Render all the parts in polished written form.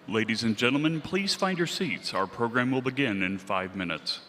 Ladies and gentlemen, please find your seats. Our program will begin in 5 minutes.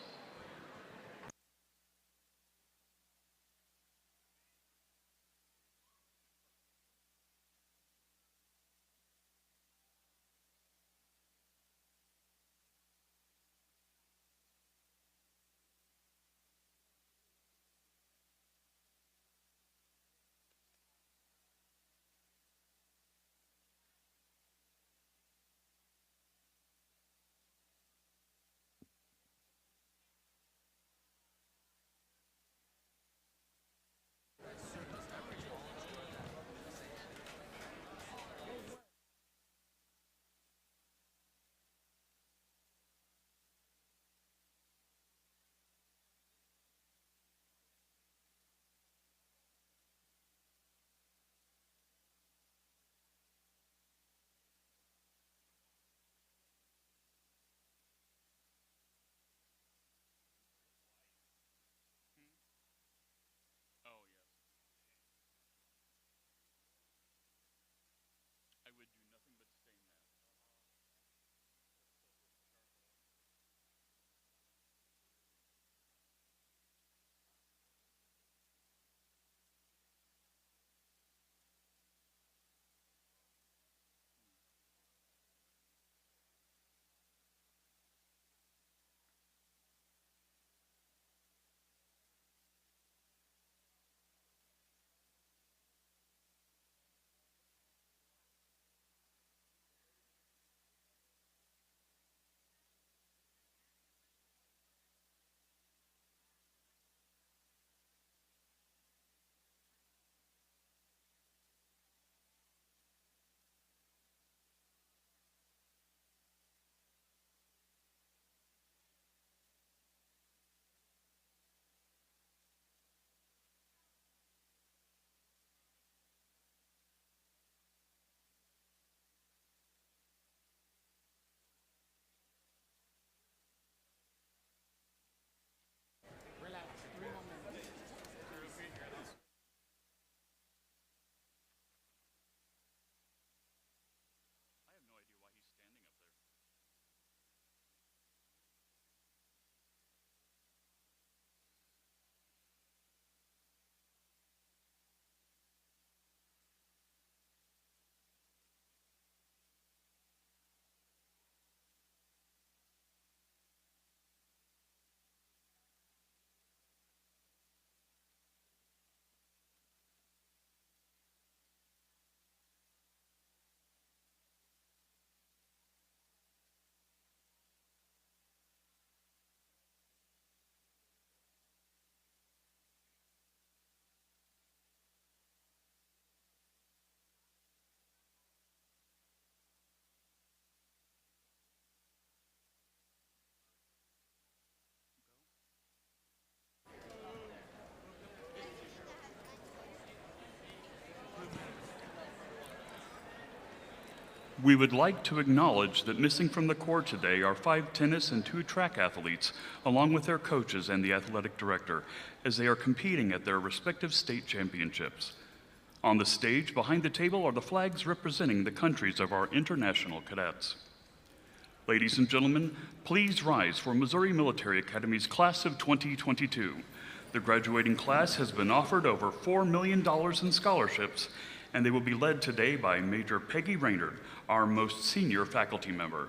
We would like to acknowledge that missing from the Corps today are 5 tennis and 2 track athletes, along with their coaches and the athletic director, as they are competing at their respective state championships. On the stage behind the table are the flags representing the countries of our international cadets. Ladies and gentlemen, please rise for Missouri Military Academy's class of 2022. The graduating class has been offered over $4 million in scholarships, and they will be led today by Major Peggy Raynard, our most senior faculty member.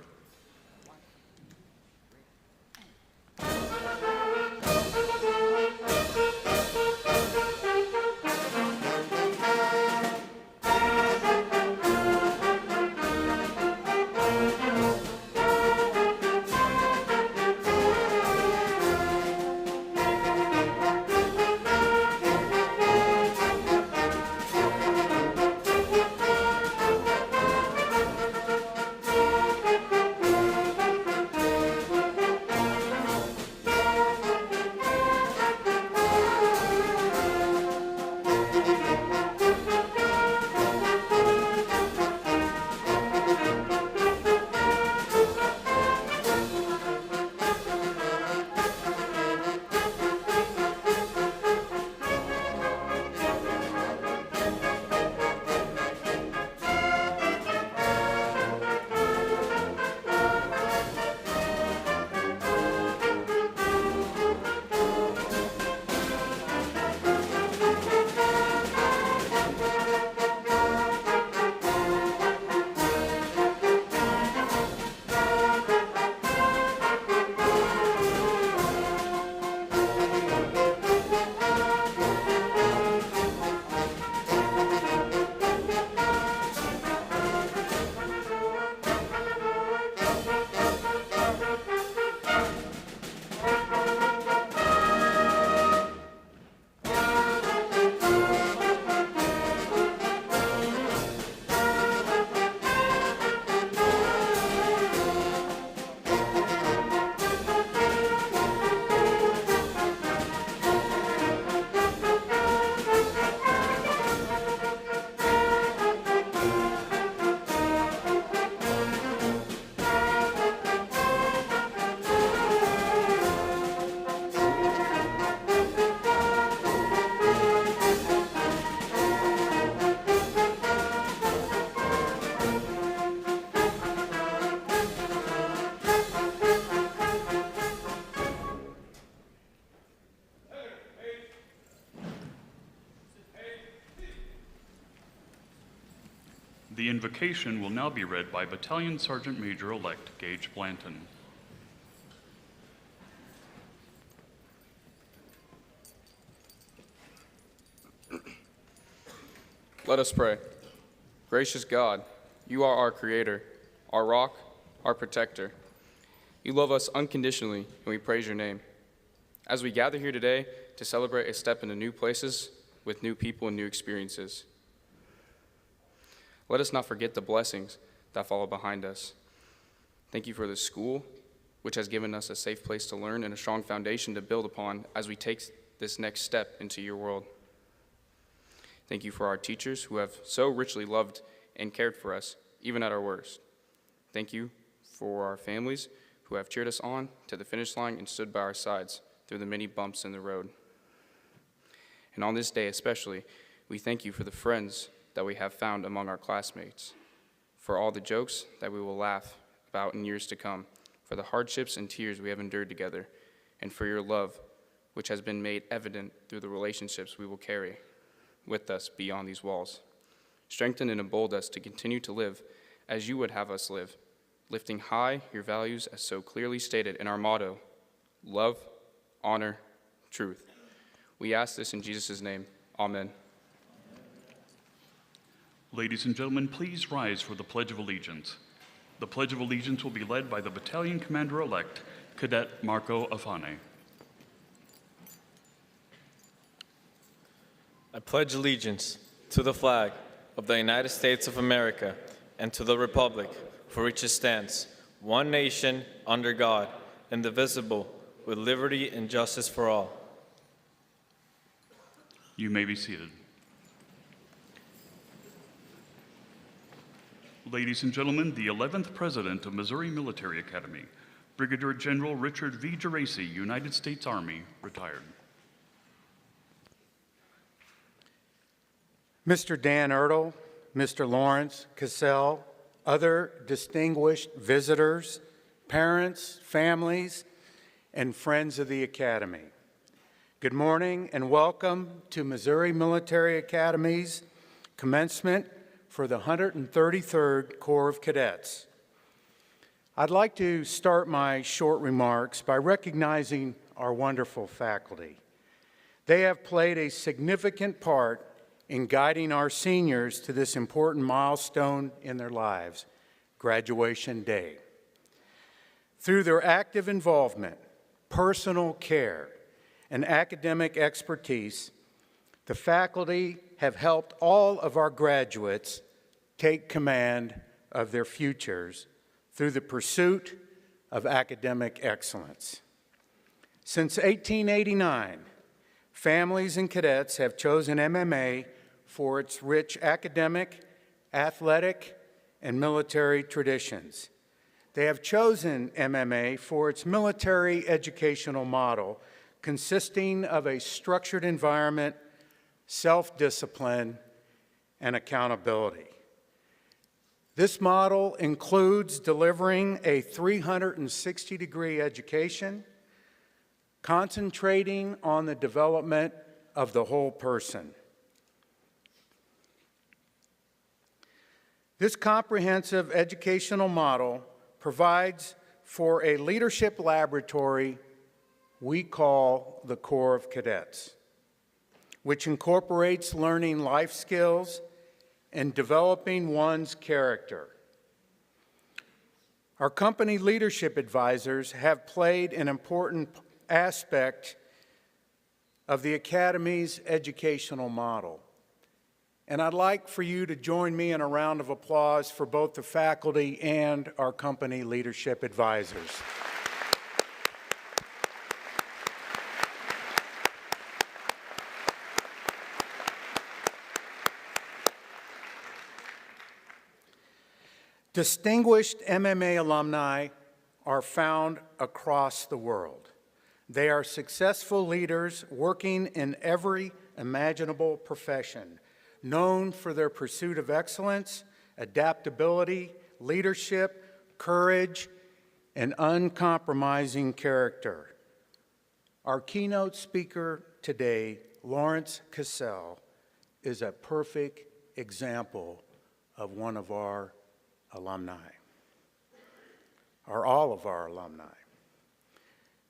The invocation will now be read by Battalion Sergeant Major-elect Gage Blanton. Let us pray. Gracious God, you are our Creator, our rock, our protector. You love us unconditionally, and we praise your name. As we gather here today to celebrate a step into new places with new people and new experiences, let us not forget the blessings that follow behind us. Thank you for this school, which has given us a safe place to learn and a strong foundation to build upon as we take this next step into your world. Thank you for our teachers who have so richly loved and cared for us, even at our worst. Thank you for our families who have cheered us on to the finish line and stood by our sides through the many bumps in the road. And on this day especially, we thank you for the friends that we have found among our classmates, for all the jokes that we will laugh about in years to come, for the hardships and tears we have endured together, and for your love, which has been made evident through the relationships we will carry with us beyond these walls. Strengthen and embolden us to continue to live as you would have us live, lifting high your values as so clearly stated in our motto, love, honor, truth. We ask this in Jesus' name. Amen. Ladies and gentlemen, please rise for the Pledge of Allegiance. The Pledge of Allegiance will be led by the Battalion Commander-elect, Cadet Marco Afane. I pledge allegiance to the flag of the United States of America and to the republic for which it stands, one nation, under God, indivisible, with liberty and justice for all. You may be seated. Ladies and gentlemen, the 11th President of Missouri Military Academy, Brigadier General Richard V. Geraci, United States Army, retired. Mr. Dan Ertl, Mr. Lawrence Casselle, other distinguished visitors, parents, families, and friends of the Academy. Good morning and welcome to Missouri Military Academy's commencement for the 133rd Corps of Cadets. I'd like to start my short remarks by recognizing our wonderful faculty. They have played a significant part in guiding our seniors to this important milestone in their lives, graduation day. Through their active involvement, personal care, and academic expertise, the faculty have helped all of our graduates take command of their futures through the pursuit of academic excellence. Since 1889, families and cadets have chosen MMA for its rich academic, athletic, and military traditions. They have chosen MMA for its military educational model, consisting of a structured environment, self-discipline, and accountability. This model includes delivering a 360-degree education, concentrating on the development of the whole person. This comprehensive educational model provides for a leadership laboratory we call the Corps of Cadets, which incorporates learning life skills and developing one's character. Our company leadership advisors have played an important aspect of the Academy's educational model. And I'd like for you to join me in a round of applause for both the faculty and our company leadership advisors. Distinguished MMA alumni are found across the world. They are successful leaders working in every imaginable profession, known for their pursuit of excellence, adaptability, leadership, courage, and uncompromising character. Our keynote speaker today, Lawrence Casselle, is a perfect example of one of our alumni, or all of our alumni.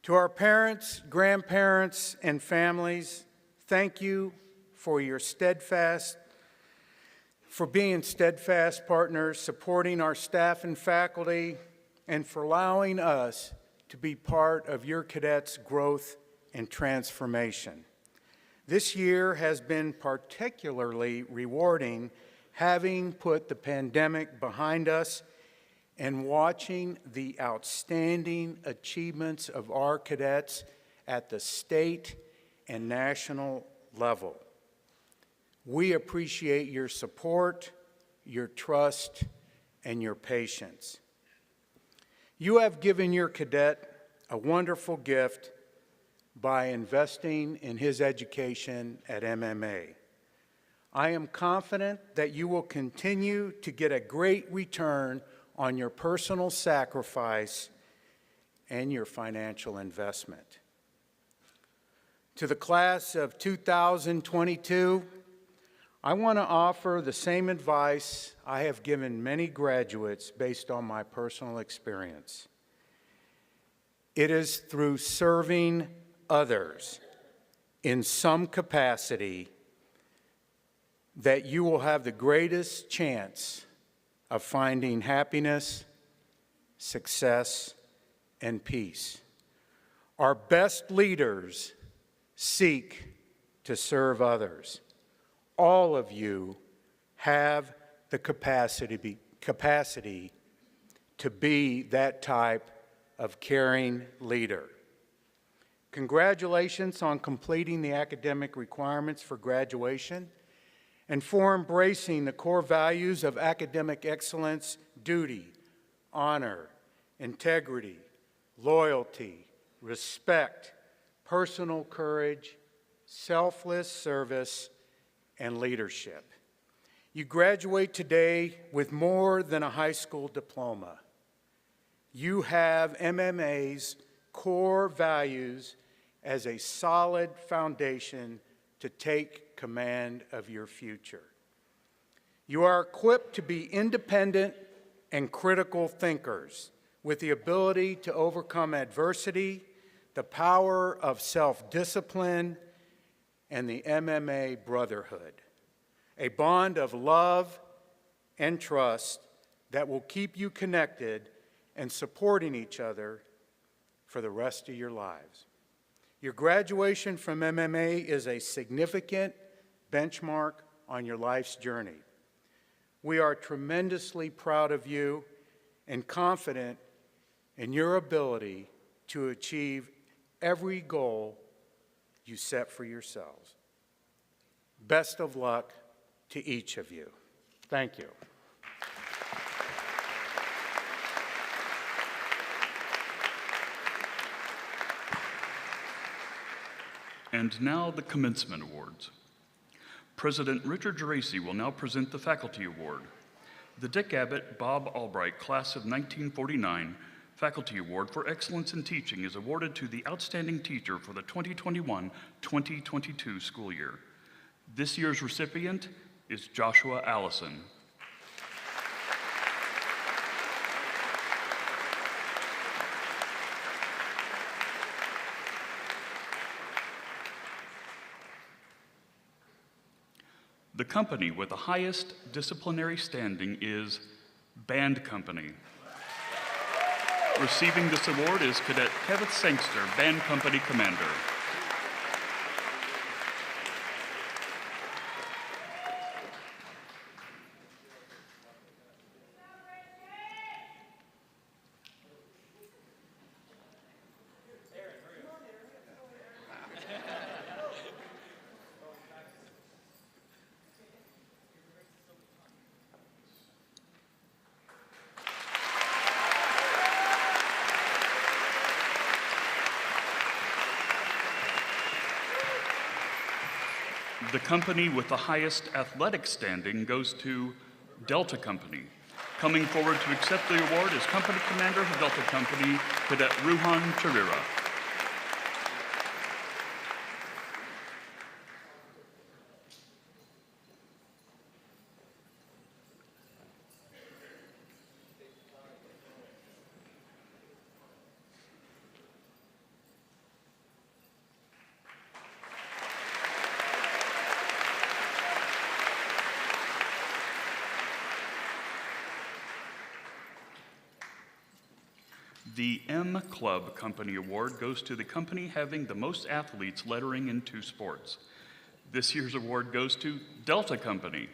To our parents, grandparents, and families, thank you for being steadfast partners, supporting our staff and faculty, and for allowing us to be part of your cadets' growth and transformation. This year has been particularly rewarding, having put the pandemic behind us and watching the outstanding achievements of our cadets at the state and national level. We appreciate your support, your trust, and your patience. You have given your cadet a wonderful gift by investing in his education at MMA. I am confident that you will continue to get a great return on your personal sacrifice and your financial investment. To the class of 2022, I want to offer the same advice I have given many graduates based on my personal experience. It is through serving others in some capacity that you will have the greatest chance of finding happiness, success, and peace. Our best leaders seek to serve others. All of you have the capacity to be that type of caring leader. Congratulations on completing the academic requirements for graduation and for embracing the core values of academic excellence, duty, honor, integrity, loyalty, respect, personal courage, selfless service, and leadership. You graduate today with more than a high school diploma. You have MMA's core values as a solid foundation to take command of your future. You are equipped to be independent and critical thinkers with the ability to overcome adversity, the power of self-discipline, and the MMA brotherhood, a bond of love and trust that will keep you connected and supporting each other for the rest of your lives. Your graduation from MMA is a significant benchmark on your life's journey. We are tremendously proud of you and confident in your ability to achieve every goal you set for yourselves. Best of luck to each of you. Thank you. And now the Commencement Awards. President Richard Geraci will now present the Faculty Award. The Dick Abbott Bob Albright Class of 1949 Faculty Award for Excellence in Teaching is awarded to the Outstanding Teacher for the 2021-2022 school year. This year's recipient is Joshua Allison. The company with the highest disciplinary standing is Band Company. Receiving this award is Cadet Kevith Sangster, Band Company Commander. The company with the highest athletic standing goes to Delta Company. Coming forward to accept the award is Company Commander of Delta Company, Cadet Ruhan Charira. The M Club Company Award goes to the company having the most athletes lettering in 2 sports. This year's award goes to Delta Company.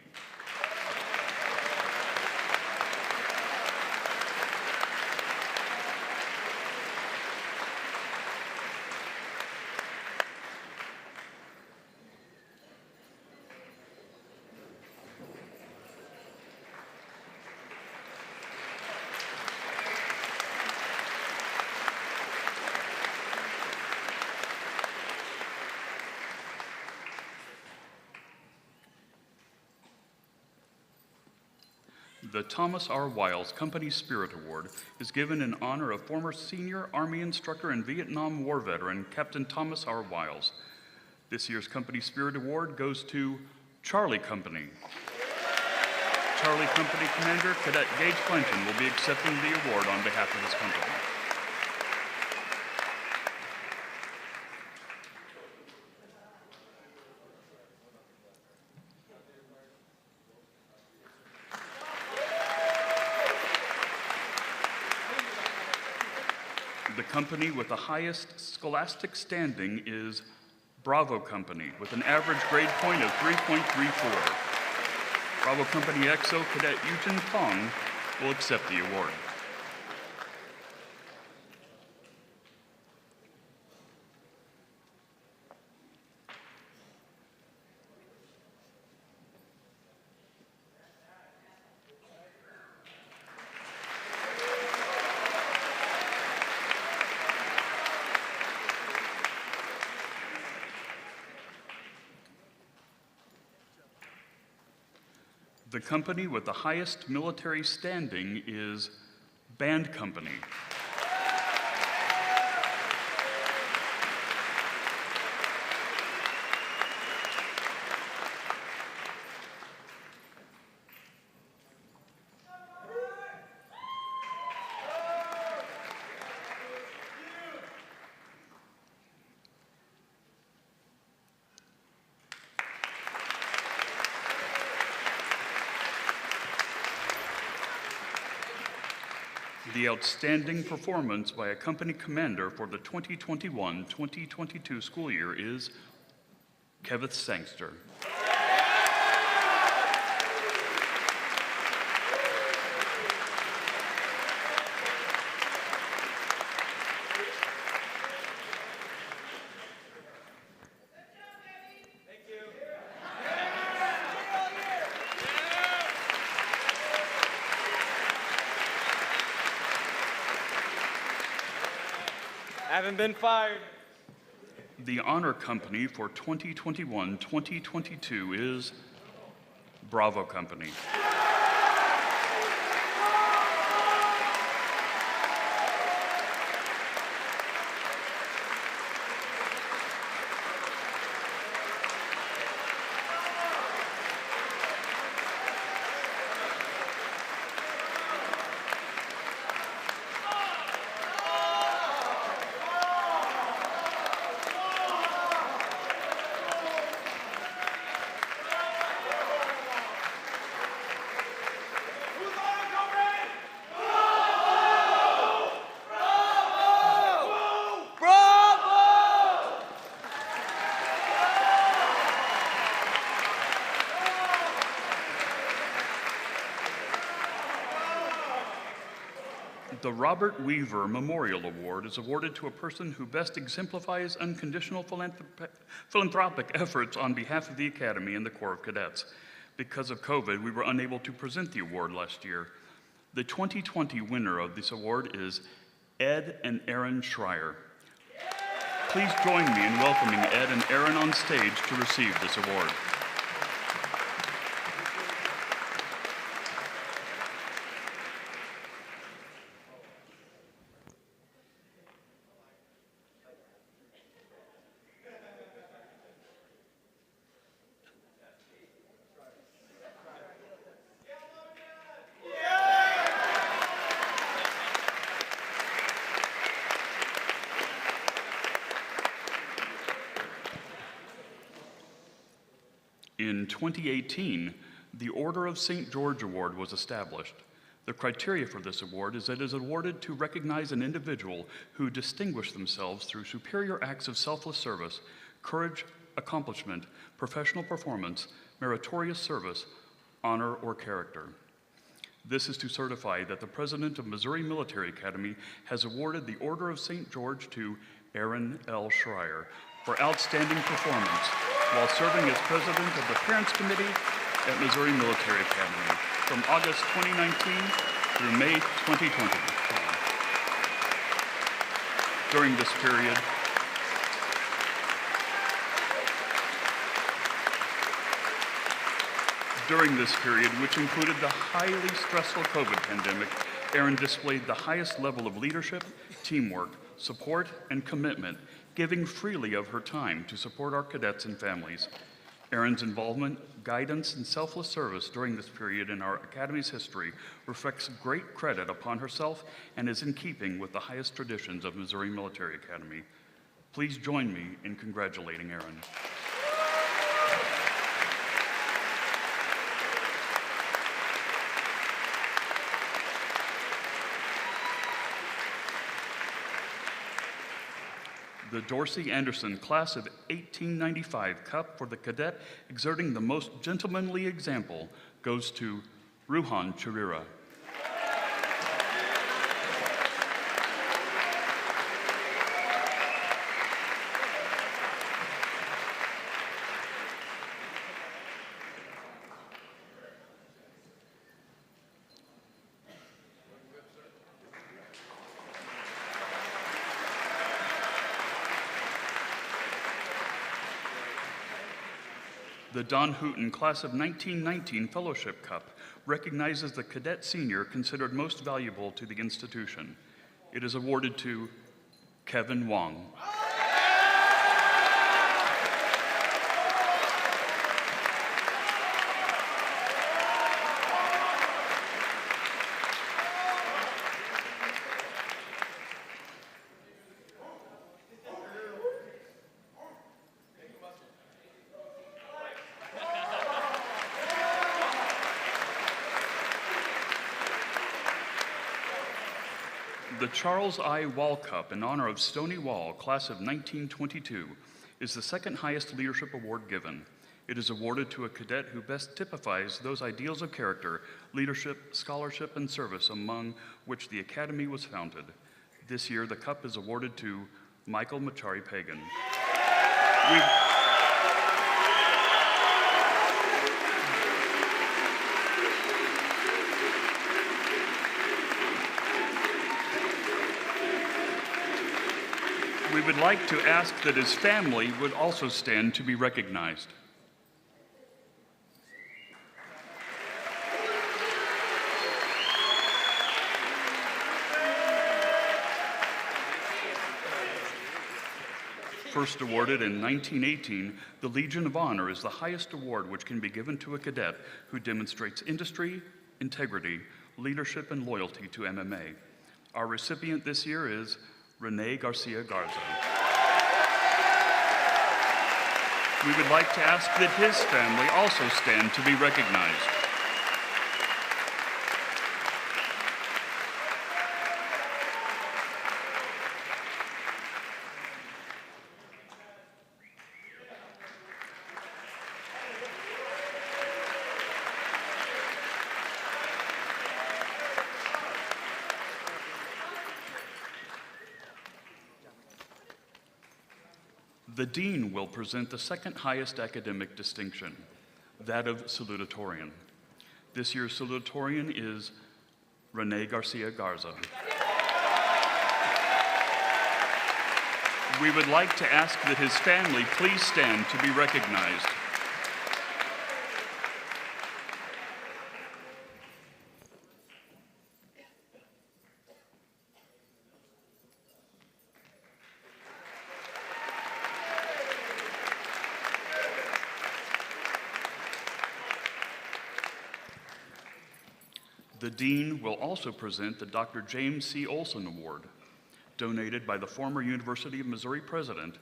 The Thomas R. Wiles Company Spirit Award is given in honor of former senior Army instructor and Vietnam War veteran Captain Thomas R. Wiles. This year's Company Spirit Award goes to Charlie Company. Charlie Company Commander Cadet Gage Clinton will be accepting the award on behalf of his company. The company with the highest scholastic standing is Bravo Company, with an average grade point of 3.34. Bravo Company XO Cadet Yujin Pong will accept the award. The company with the highest military standing is Band Company. The outstanding performance by a company commander for the 2021-2022 school year is Kevith Sangster. Haven't been fired. The honor company for 2021-2022 is Bravo Company. The Robert Weaver Memorial Award is awarded to a person who best exemplifies unconditional philanthropic efforts on behalf of the Academy and the Corps of Cadets. Because of COVID, we were unable to present the award last year. The 2020 winner of this award is Ed and Erin Schreier. Please join me in welcoming Ed and Erin on stage to receive this award. In 2018, the Order of St. George Award was established. The criteria for this award is that it is awarded to recognize an individual who distinguished themselves through superior acts of selfless service, courage, accomplishment, professional performance, meritorious service, honor, or character. This is to certify that the President of Missouri Military Academy has awarded the Order of St. George to Aaron L. Schreier for outstanding performance while serving as President of the Parents Committee at Missouri Military Academy from August 2019 through May 2020. During this period, which included the highly stressful COVID pandemic, Aaron displayed the highest level of leadership, teamwork, support, and commitment, giving freely of her time to support our cadets and families. Aaron's involvement, guidance, and selfless service during this period in our Academy's history reflects great credit upon herself and is in keeping with the highest traditions of Missouri Military Academy. Please join me in congratulating Aaron. The Dorsey Anderson Class of 1895 Cup for the cadet exerting the most gentlemanly example goes to Ruhan Chirira. The Don Hooten Class of 1919 Fellowship Cup recognizes the cadet senior considered most valuable to the institution. It is awarded to Kevin Wong. The Charles I. Wall Cup in honor of Stoney Wall, Class of 1922, is the second highest leadership award given. It is awarded to a cadet who best typifies those ideals of character, leadership, scholarship, and service among which the Academy was founded. This year, the cup is awarded to Michael Machari-Pagan. We would like to ask that his family would also stand to be recognized. First awarded in 1918, the Legion of Honor is the highest award which can be given to a cadet who demonstrates industry, integrity, leadership, and loyalty to MMA. Our recipient this year is Rene Garcia Garza. We would like to ask that his family also stand to be recognized. The Dean will present the second highest academic distinction, that of salutatorian. This year's salutatorian is Rene Garcia Garza. We would like to ask that his family please stand to be recognized. The Dean will also present the Dr. James C. Olson Award. Donated by the former University of Missouri president,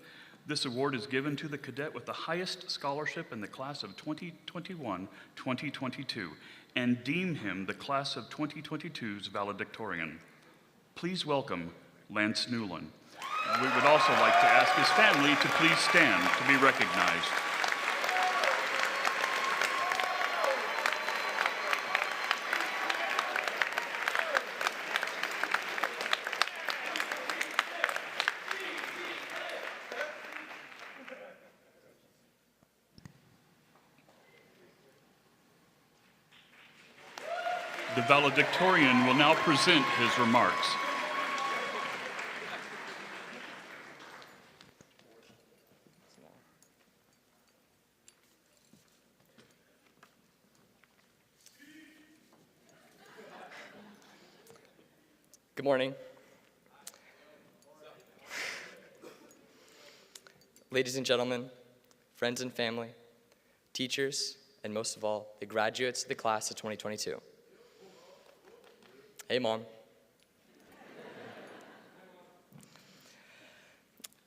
this award is given to the cadet with the highest scholarship in the class of 2021-2022 and deem him the class of 2022's valedictorian. Please welcome Lance Newland. We would also like to ask his family to please stand to be recognized. The valedictorian will now present his remarks. Good morning. Ladies and gentlemen, friends and family, teachers, and most of all, the graduates of the class of 2022. Hey, Mom.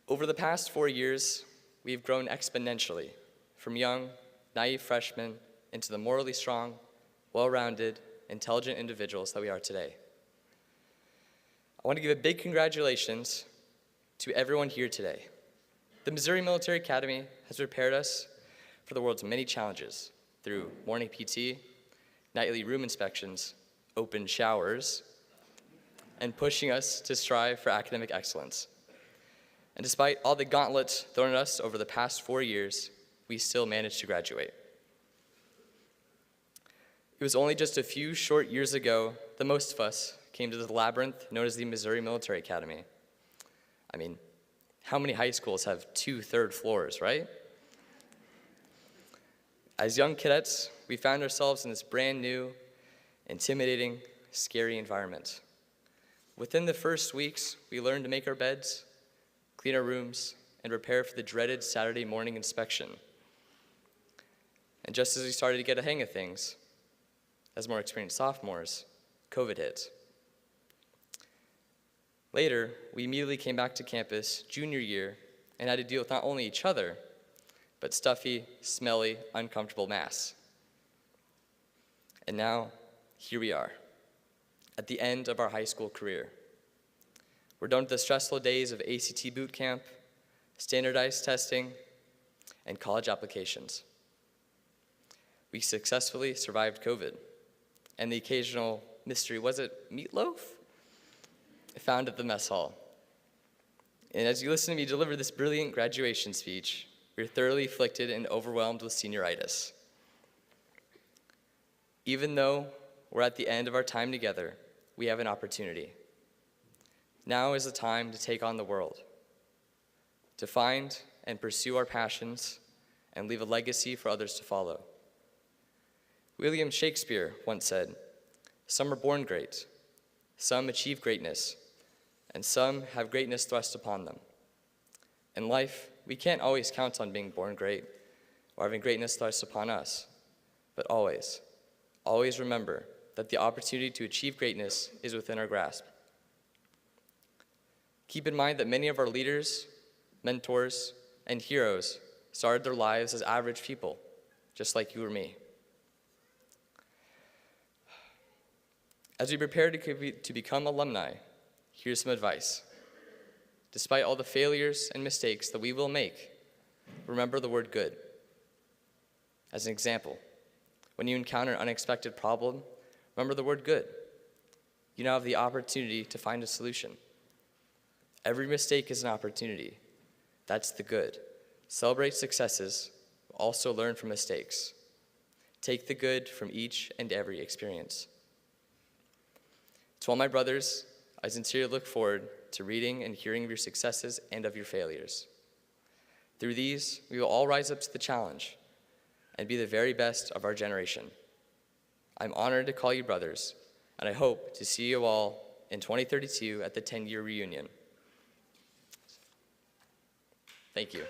Over the past 4 years, we've grown exponentially from young, naive freshmen into the morally strong, well-rounded, intelligent individuals that we are today. I want to give a big congratulations to everyone here today. The Missouri Military Academy has prepared us for the world's many challenges through morning PT, nightly room inspections, open showers, and pushing us to strive for academic excellence. And despite all the gauntlets thrown at us over the past 4 years, we still managed to graduate. It was only just a few short years ago that most of us came to the labyrinth known as the Missouri Military Academy. I mean, how many high schools have 2 third floors, right? As young cadets, we found ourselves in this brand new, intimidating, scary environment. Within the first weeks, we learned to make our beds, clean our rooms, and prepare for the dreaded Saturday morning inspection. And just as we started to get a hang of things, as more experienced sophomores, COVID hit. Later, we immediately came back to campus junior year and had to deal with not only each other, but stuffy, smelly, uncomfortable masks. And now, here we are, at the end of our high school career. We're done with the stressful days of ACT boot camp, standardized testing, and college applications. We successfully survived COVID, and the occasional mystery, was it meatloaf? Found at the mess hall. And as you listen to me deliver this brilliant graduation speech, we're thoroughly afflicted and overwhelmed with senioritis. Even though we're at the end of our time together, we have an opportunity. Now is the time to take on the world, to find and pursue our passions, and leave a legacy for others to follow. William Shakespeare once said, "Some are born great, some achieve greatness, and some have greatness thrust upon them." In life, we can't always count on being born great or having greatness thrust upon us, but always remember that the opportunity to achieve greatness is within our grasp. Keep in mind that many of our leaders, mentors, and heroes started their lives as average people, just like you or me. As we prepare to become alumni, here's some advice. Despite all the failures and mistakes that we will make, remember the word good. As an example, when you encounter an unexpected problem, remember the word good. You now have the opportunity to find a solution. Every mistake is an opportunity. That's the good. Celebrate successes, but also learn from mistakes. Take the good from each and every experience. To all my brothers, I sincerely look forward to reading and hearing of your successes and of your failures. Through these, we will all rise up to the challenge and be the very best of our generation. I'm honored to call you brothers, and I hope to see you all in 2032 at the 10-year reunion. Thank you.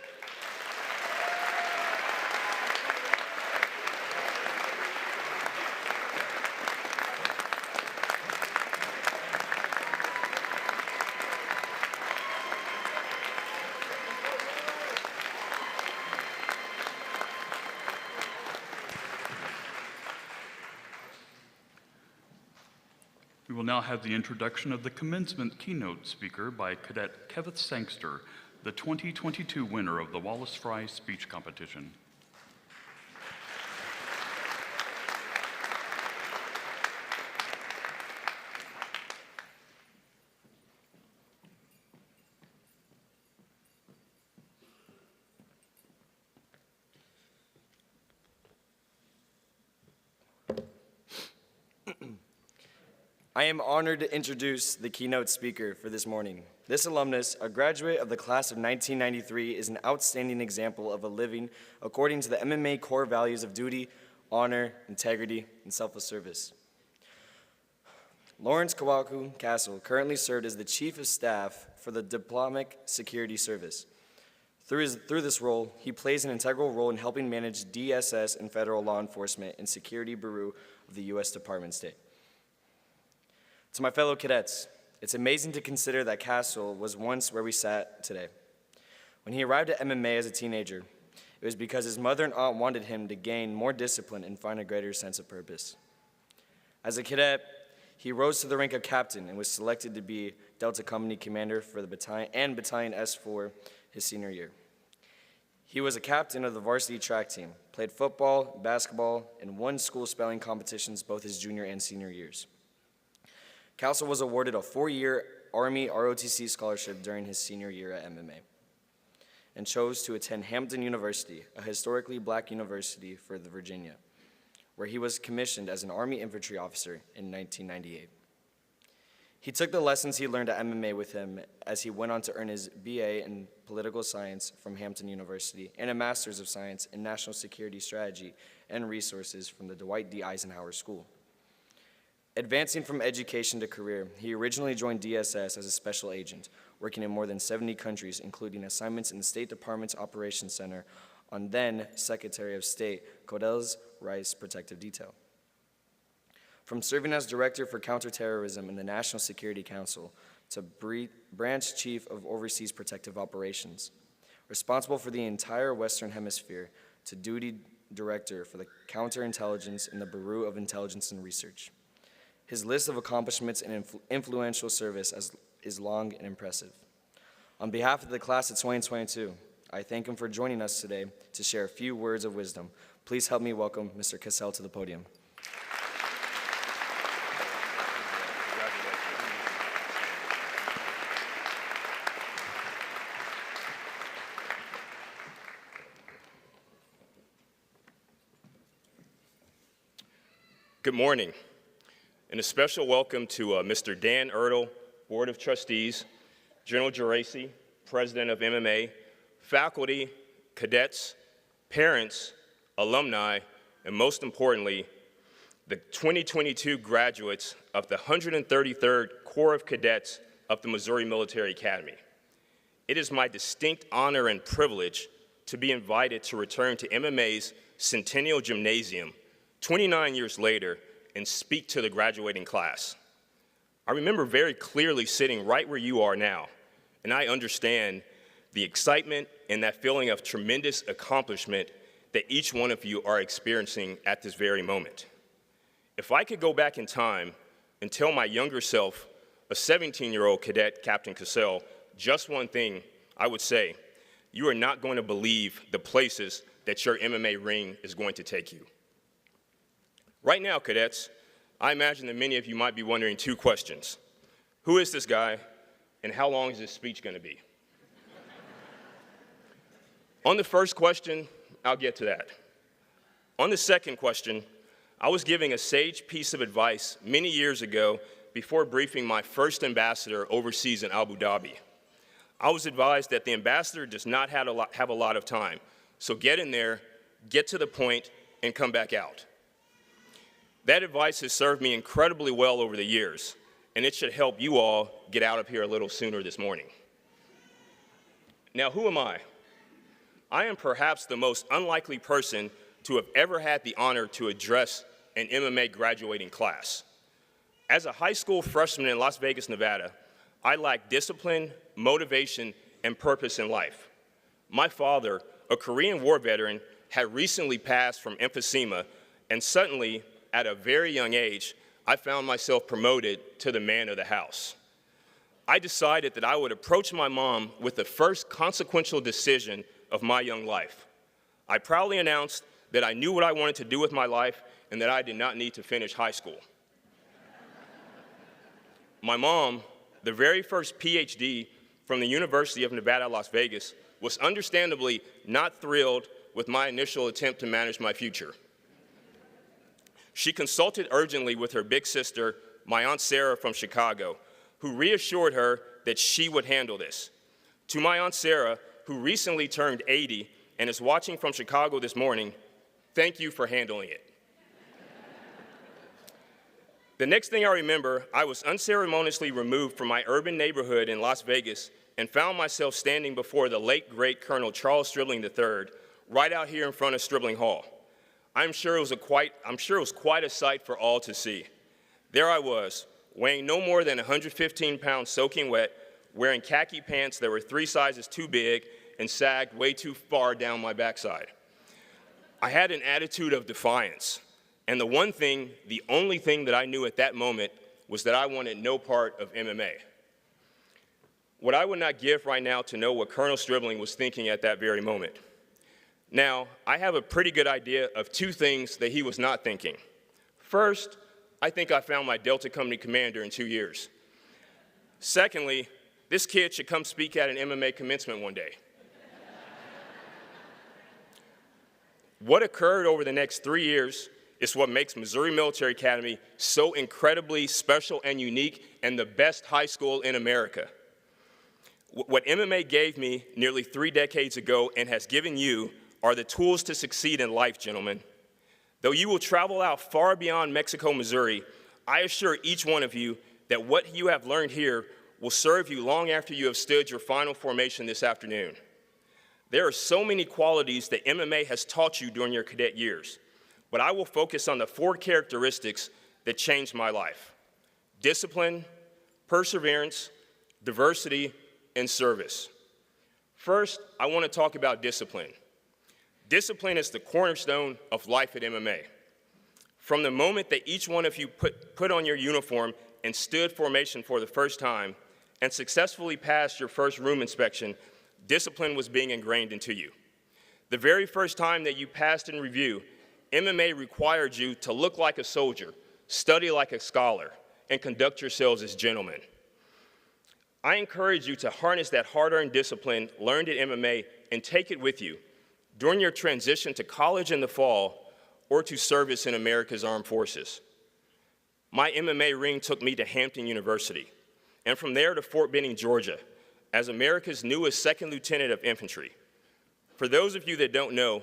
will now have the introduction of the commencement keynote speaker by Cadet Kevith Sangster, the 2022 winner of the Wallace Fry Speech Competition. I am honored to introduce the keynote speaker for this morning. This alumnus, a graduate of the class of 1993, is an outstanding example of a living according to the MMA core values of duty, honor, integrity, and selfless service. Lawrence Kwakou Casselle currently served as the Chief of Staff for the Diplomatic Security Service. Through this role, he plays an integral role in helping manage DSS and federal law enforcement and security bureau of the U.S. Department of State. To my fellow cadets, it's amazing to consider that Casselle was once where we sat today. When he arrived at MMA as a teenager, it was because his mother and aunt wanted him to gain more discipline and find a greater sense of purpose. As a cadet, he rose to the rank of captain and was selected to be Delta Company Commander for the Battalion S4 his senior year. He was a captain of the varsity track team, played football, basketball, and won school spelling competitions both his junior and senior years. Casselle was awarded a 4-year Army ROTC scholarship during his senior year at MMA and chose to attend Hampton University, a historically black university for Virginia, where he was commissioned as an Army infantry officer in 1998. He took the lessons he learned at MMA with him as he went on to earn his BA in political science from Hampton University and a Master's of Science in National Security Strategy and Resources from the Dwight D. Eisenhower School. Advancing from education to career, he originally joined DSS as a special agent, working in more than 70 countries, including assignments in the State Department's Operations Center on then Secretary of State Condoleezza Rice Protective Detail. From serving as Director for Counterterrorism in the National Security Council to Branch Chief of Overseas Protective Operations, responsible for the entire Western Hemisphere, to Duty Director for the Counterintelligence in the Bureau of Intelligence and Research. His list of accomplishments and influential service is long and impressive. On behalf of the class of 2022, I thank him for joining us today to share a few words of wisdom. Please help me welcome Mr. Casselle to the podium. Good morning, and a special welcome to Mr. Dan Ertl, Board of Trustees, General Geraci, President of MMA, faculty, cadets, parents, alumni, and most importantly, the 2022 graduates of the 133rd Corps of Cadets of the Missouri Military Academy. It is my distinct honor and privilege to be invited to return to MMA's Centennial Gymnasium 29 years later and speak to the graduating class. I remember very clearly sitting right where you are now, and I understand the excitement and that feeling of tremendous accomplishment that each one of you are experiencing at this very moment. If I could go back in time and tell my younger self, a 17-year-old cadet, Captain Casselle, just one thing, I would say, you are not going to believe the places that your MMA ring is going to take you. Right now, cadets, I imagine that many of you might be wondering two questions. Who is this guy, and how long is this speech going to be? On the first question, I'll get to that. On the second question, I was giving a sage piece of advice many years ago before briefing my first ambassador overseas in Abu Dhabi. I was advised that the ambassador does not have a lot of time, so get in there, get to the point, and come back out. That advice has served me incredibly well over the years, and it should help you all get out of here a little sooner this morning. Now, who am I? I am perhaps the most unlikely person to have ever had the honor to address an MMA graduating class. As a high school freshman in Las Vegas, Nevada, I lacked discipline, motivation, and purpose in life. My father, a Korean War veteran, had recently passed from emphysema, and suddenly, at a very young age, I found myself promoted to the man of the house. I decided that I would approach my mom with the first consequential decision of my young life. I proudly announced that I knew what I wanted to do with my life and that I did not need to finish high school. My mom, the very first PhD from the University of Nevada, Las Vegas, was understandably not thrilled with my initial attempt to manage my future. She consulted urgently with her big sister, my Aunt Sarah from Chicago, who reassured her that she would handle this. To my Aunt Sarah, who recently turned 80 and is watching from Chicago this morning, thank you for handling it. The next thing I remember, I was unceremoniously removed from my urban neighborhood in Las Vegas and found myself standing before the late, great Colonel Charles Stribling III, right out here in front of Stribling Hall. I'm sure it was quite a sight for all to see. There I was, weighing no more than 115 pounds soaking wet, wearing khaki pants that were 3 sizes too big and sagged way too far down my backside. I had an attitude of defiance, and the only thing that I knew at that moment was that I wanted no part of MMA. What I would not give right now to know what Colonel Stribling was thinking at that very moment. Now, I have a pretty good idea of 2 things that he was not thinking. First, I think I found my Delta Company commander in 2 years. Secondly, this kid should come speak at an MMA commencement one day. What occurred over the next 3 years is what makes Missouri Military Academy so incredibly special and unique and the best high school in America. What MMA gave me nearly 3 decades ago and has given you are the tools to succeed in life, gentlemen. Though you will travel out far beyond Mexico, Missouri, I assure each one of you that what you have learned here will serve you long after you have stood your final formation this afternoon. There are so many qualities that MMA has taught you during your cadet years, but I will focus on the 4 characteristics that changed my life: discipline, perseverance, diversity, and service. First, I want to talk about discipline. Discipline is the cornerstone of life at MMA. From the moment that each one of you put on your uniform and stood formation for the first time and successfully passed your first room inspection, discipline was being ingrained into you. The very first time that you passed in review, MMA required you to look like a soldier, study like a scholar, and conduct yourselves as gentlemen. I encourage you to harness that hard-earned discipline learned at MMA and take it with you during your transition to college in the fall or to service in America's armed forces. My MMA ring took me to Hampton University, and from there to Fort Benning, Georgia, as America's newest 2nd Lieutenant of Infantry. For those of you that don't know,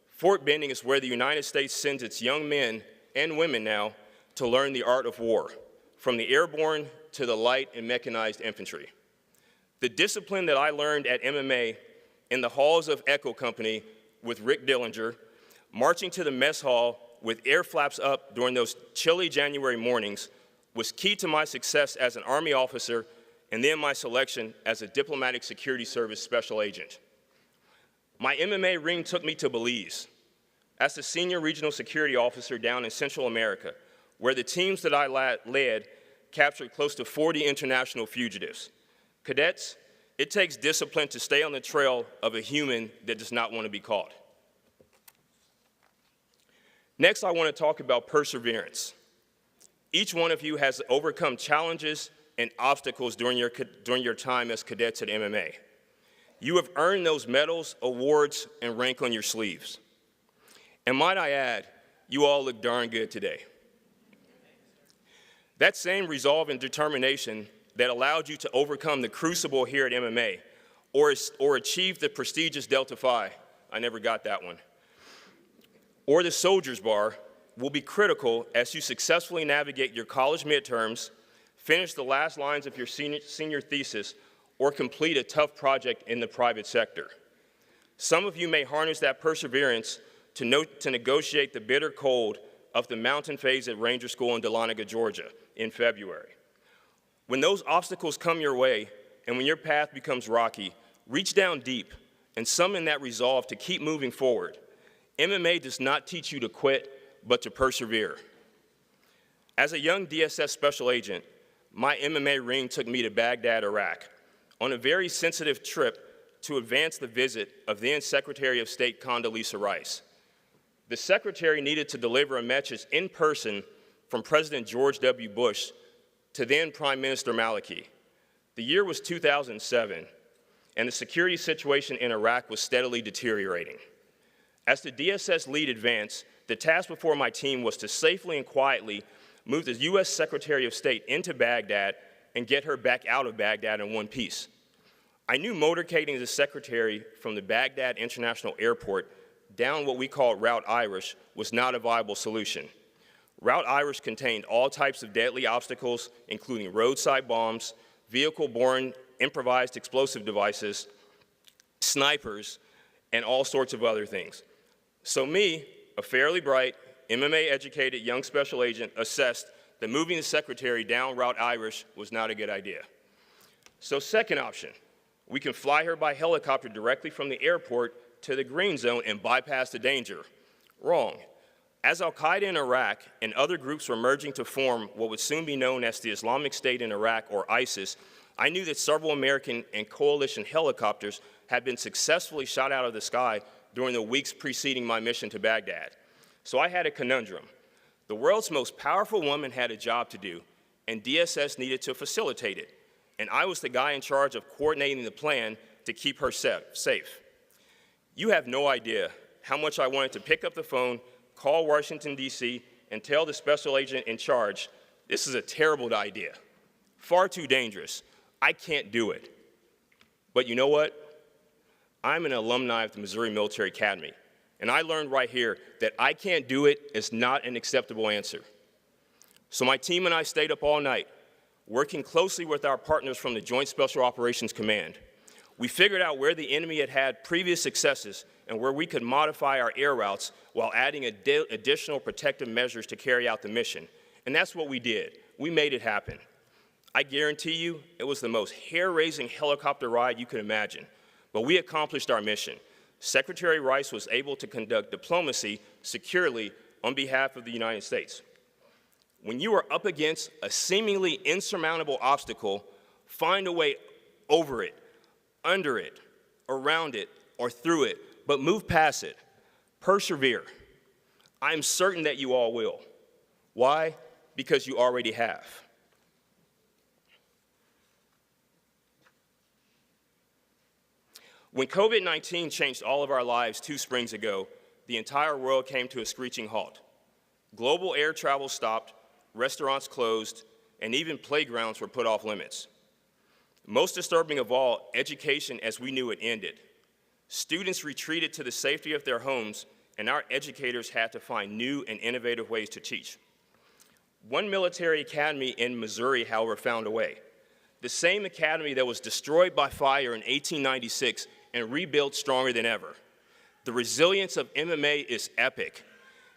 Fort Benning is where the United States sends its young men and women now to learn the art of war, from the airborne to the light and mechanized infantry. The discipline that I learned at MMA in the halls of Echo Company with Rick Dillinger, marching to the mess hall with air flaps up during those chilly January mornings, was key to my success as an Army officer and then my selection as a Diplomatic Security Service Special Agent. My MMA ring took me to Belize as the Senior Regional Security Officer down in Central America, where the teams that I led captured close to 40 international fugitives. Cadets, it takes discipline to stay on the trail of a human that does not want to be caught. Next, I want to talk about perseverance. Each one of you has overcome challenges and obstacles during your time as cadets at MMA. You have earned those medals, awards, and rank on your sleeves. And might I add, you all look darn good today. That same resolve and determination that allowed you to overcome the crucible here at MMA or achieve the prestigious Delta Phi, I never got that one, or the Soldier's Bar will be critical as you successfully navigate your college midterms, finish the last lines of your senior thesis, or complete a tough project in the private sector. Some of you may harness that perseverance to negotiate the bitter cold of the mountain phase at Ranger School in Dahlonega, Georgia in February. When those obstacles come your way and when your path becomes rocky, reach down deep and summon that resolve to keep moving forward. MMA does not teach you to quit, but to persevere. As a young DSS special agent, my MMA ring took me to Baghdad, Iraq, on a very sensitive trip to advance the visit of then Secretary of State Condoleezza Rice. The Secretary needed to deliver a message in person from President George W. Bush to then Prime Minister Maliki. The year was 2007, and the security situation in Iraq was steadily deteriorating. As the DSS lead advanced, the task before my team was to safely and quietly move the U.S. Secretary of State into Baghdad and get her back out of Baghdad in one piece. I knew motorcading the Secretary from the Baghdad International Airport down what we call Route Irish was not a viable solution. Route Irish contained all types of deadly obstacles, including roadside bombs, vehicle-borne improvised explosive devices, snipers, and all sorts of other things. So me, a fairly bright, MMA-educated young special agent, assessed that moving the Secretary down Route Irish was not a good idea. So second option, we can fly her by helicopter directly from the airport to the green zone and bypass the danger. Wrong. As al-Qaeda in Iraq and other groups were merging to form what would soon be known as the Islamic State in Iraq, or ISIS, I knew that several American and coalition helicopters had been successfully shot out of the sky during the weeks preceding my mission to Baghdad. So I had a conundrum. The world's most powerful woman had a job to do, and DSS needed to facilitate it. And I was the guy in charge of coordinating the plan to keep her safe. You have no idea how much I wanted to pick up the phone, call Washington, D.C., and tell the special agent in charge, this is a terrible idea, far too dangerous. I can't do it. But you know what? I'm an alumni of the Missouri Military Academy, and I learned right here that I can't do it is not an acceptable answer. So my team and I stayed up all night, working closely with our partners from the Joint Special Operations Command. We figured out where the enemy had had previous successes and where we could modify our air routes while adding additional protective measures to carry out the mission. And that's what we did. We made it happen. I guarantee you, it was the most hair-raising helicopter ride you could imagine. But we accomplished our mission. Secretary Rice was able to conduct diplomacy securely on behalf of the United States. When you are up against a seemingly insurmountable obstacle, find a way over it, under it, around it, or through it, but move past it. Persevere. I'm certain that you all will. Why? Because you already have. When COVID-19 changed all of our lives 2 springs ago, the entire world came to a screeching halt. Global air travel stopped, restaurants closed, and even playgrounds were put off limits. Most disturbing of all, education as we knew it ended. Students retreated to the safety of their homes, and our educators had to find new and innovative ways to teach. One military academy in Missouri, however, found a way. The same academy that was destroyed by fire in 1896 and rebuilt stronger than ever. The resilience of MMA is epic.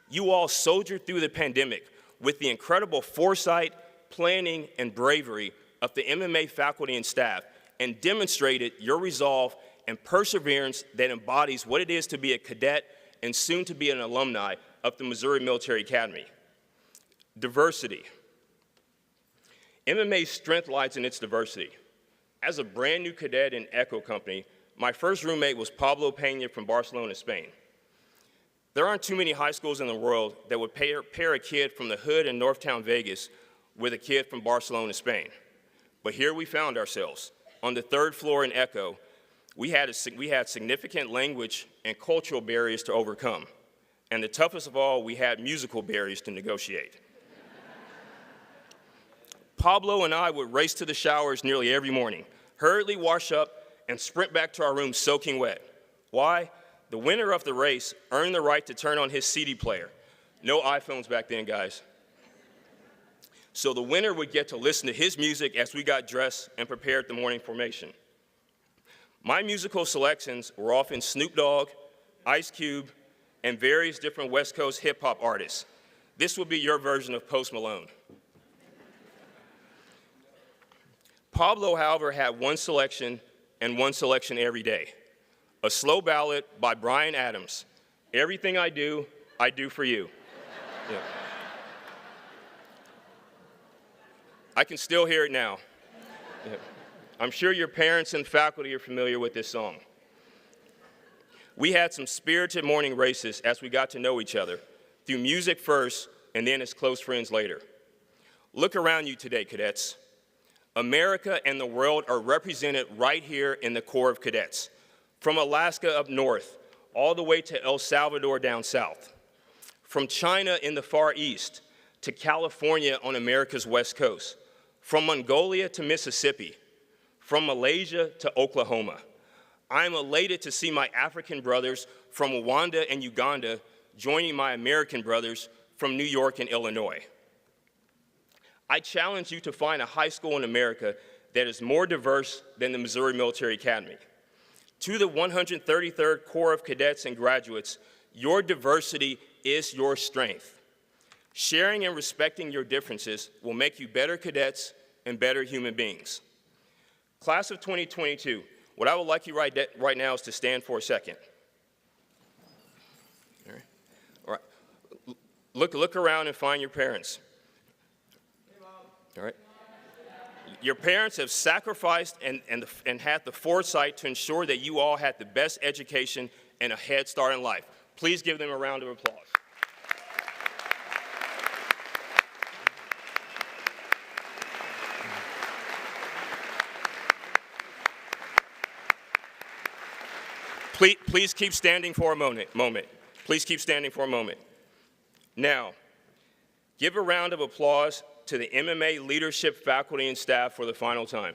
You all soldiered through the pandemic with the incredible foresight, planning, and bravery of the MMA faculty and staff, and demonstrated your resolve and perseverance that embodies what it is to be a cadet and soon to be an alumni of the Missouri Military Academy. Diversity. MMA's strength lies in its diversity. As a brand new cadet in Echo Company, my first roommate was Pablo Peña from Barcelona, Spain. There aren't too many high schools in the world that would pair a kid from the hood in Northtown Vegas with a kid from Barcelona, Spain. But here we found ourselves. On the 3rd floor in Echo, we had significant language and cultural barriers to overcome. And the toughest of all, we had musical barriers to negotiate. Pablo and I would race to the showers nearly every morning, hurriedly wash up, and sprint back to our room soaking wet. Why? The winner of the race earned the right to turn on his CD player. No iPhones back then, guys. So the winner would get to listen to his music as we got dressed and prepared the morning formation. My musical selections were often Snoop Dogg, Ice Cube, and various different West Coast hip-hop artists. This would be your version of Post Malone. Pablo, however, had one selection and one selection every day. A slow ballad by Bryan Adams. Everything I do for you. Yeah. I can still hear it now. Yeah. I'm sure your parents and faculty are familiar with this song. We had some spirited morning races as we got to know each other, through music first and then as close friends later. Look around you today, cadets. America and the world are represented right here in the Corps of Cadets, from Alaska up north, all the way to El Salvador down south, from China in the Far East to California on America's West Coast, from Mongolia to Mississippi, from Malaysia to Oklahoma. I am elated to see my African brothers from Rwanda and Uganda joining my American brothers from New York and Illinois. I challenge you to find a high school in America that is more diverse than the Missouri Military Academy. To the 133rd Corps of Cadets and graduates, your diversity is your strength. Sharing and respecting your differences will make you better cadets and better human beings. Class of 2022, what I would like you right now is to stand for a second. All right. Look around and find your parents. All right. Your parents have sacrificed and had the foresight to ensure that you all had the best education and a head start in life. Please give them a round of applause. Please keep standing for a moment. Please keep standing for a moment. Now, give a round of applause to the MMA leadership, faculty, and staff for the final time.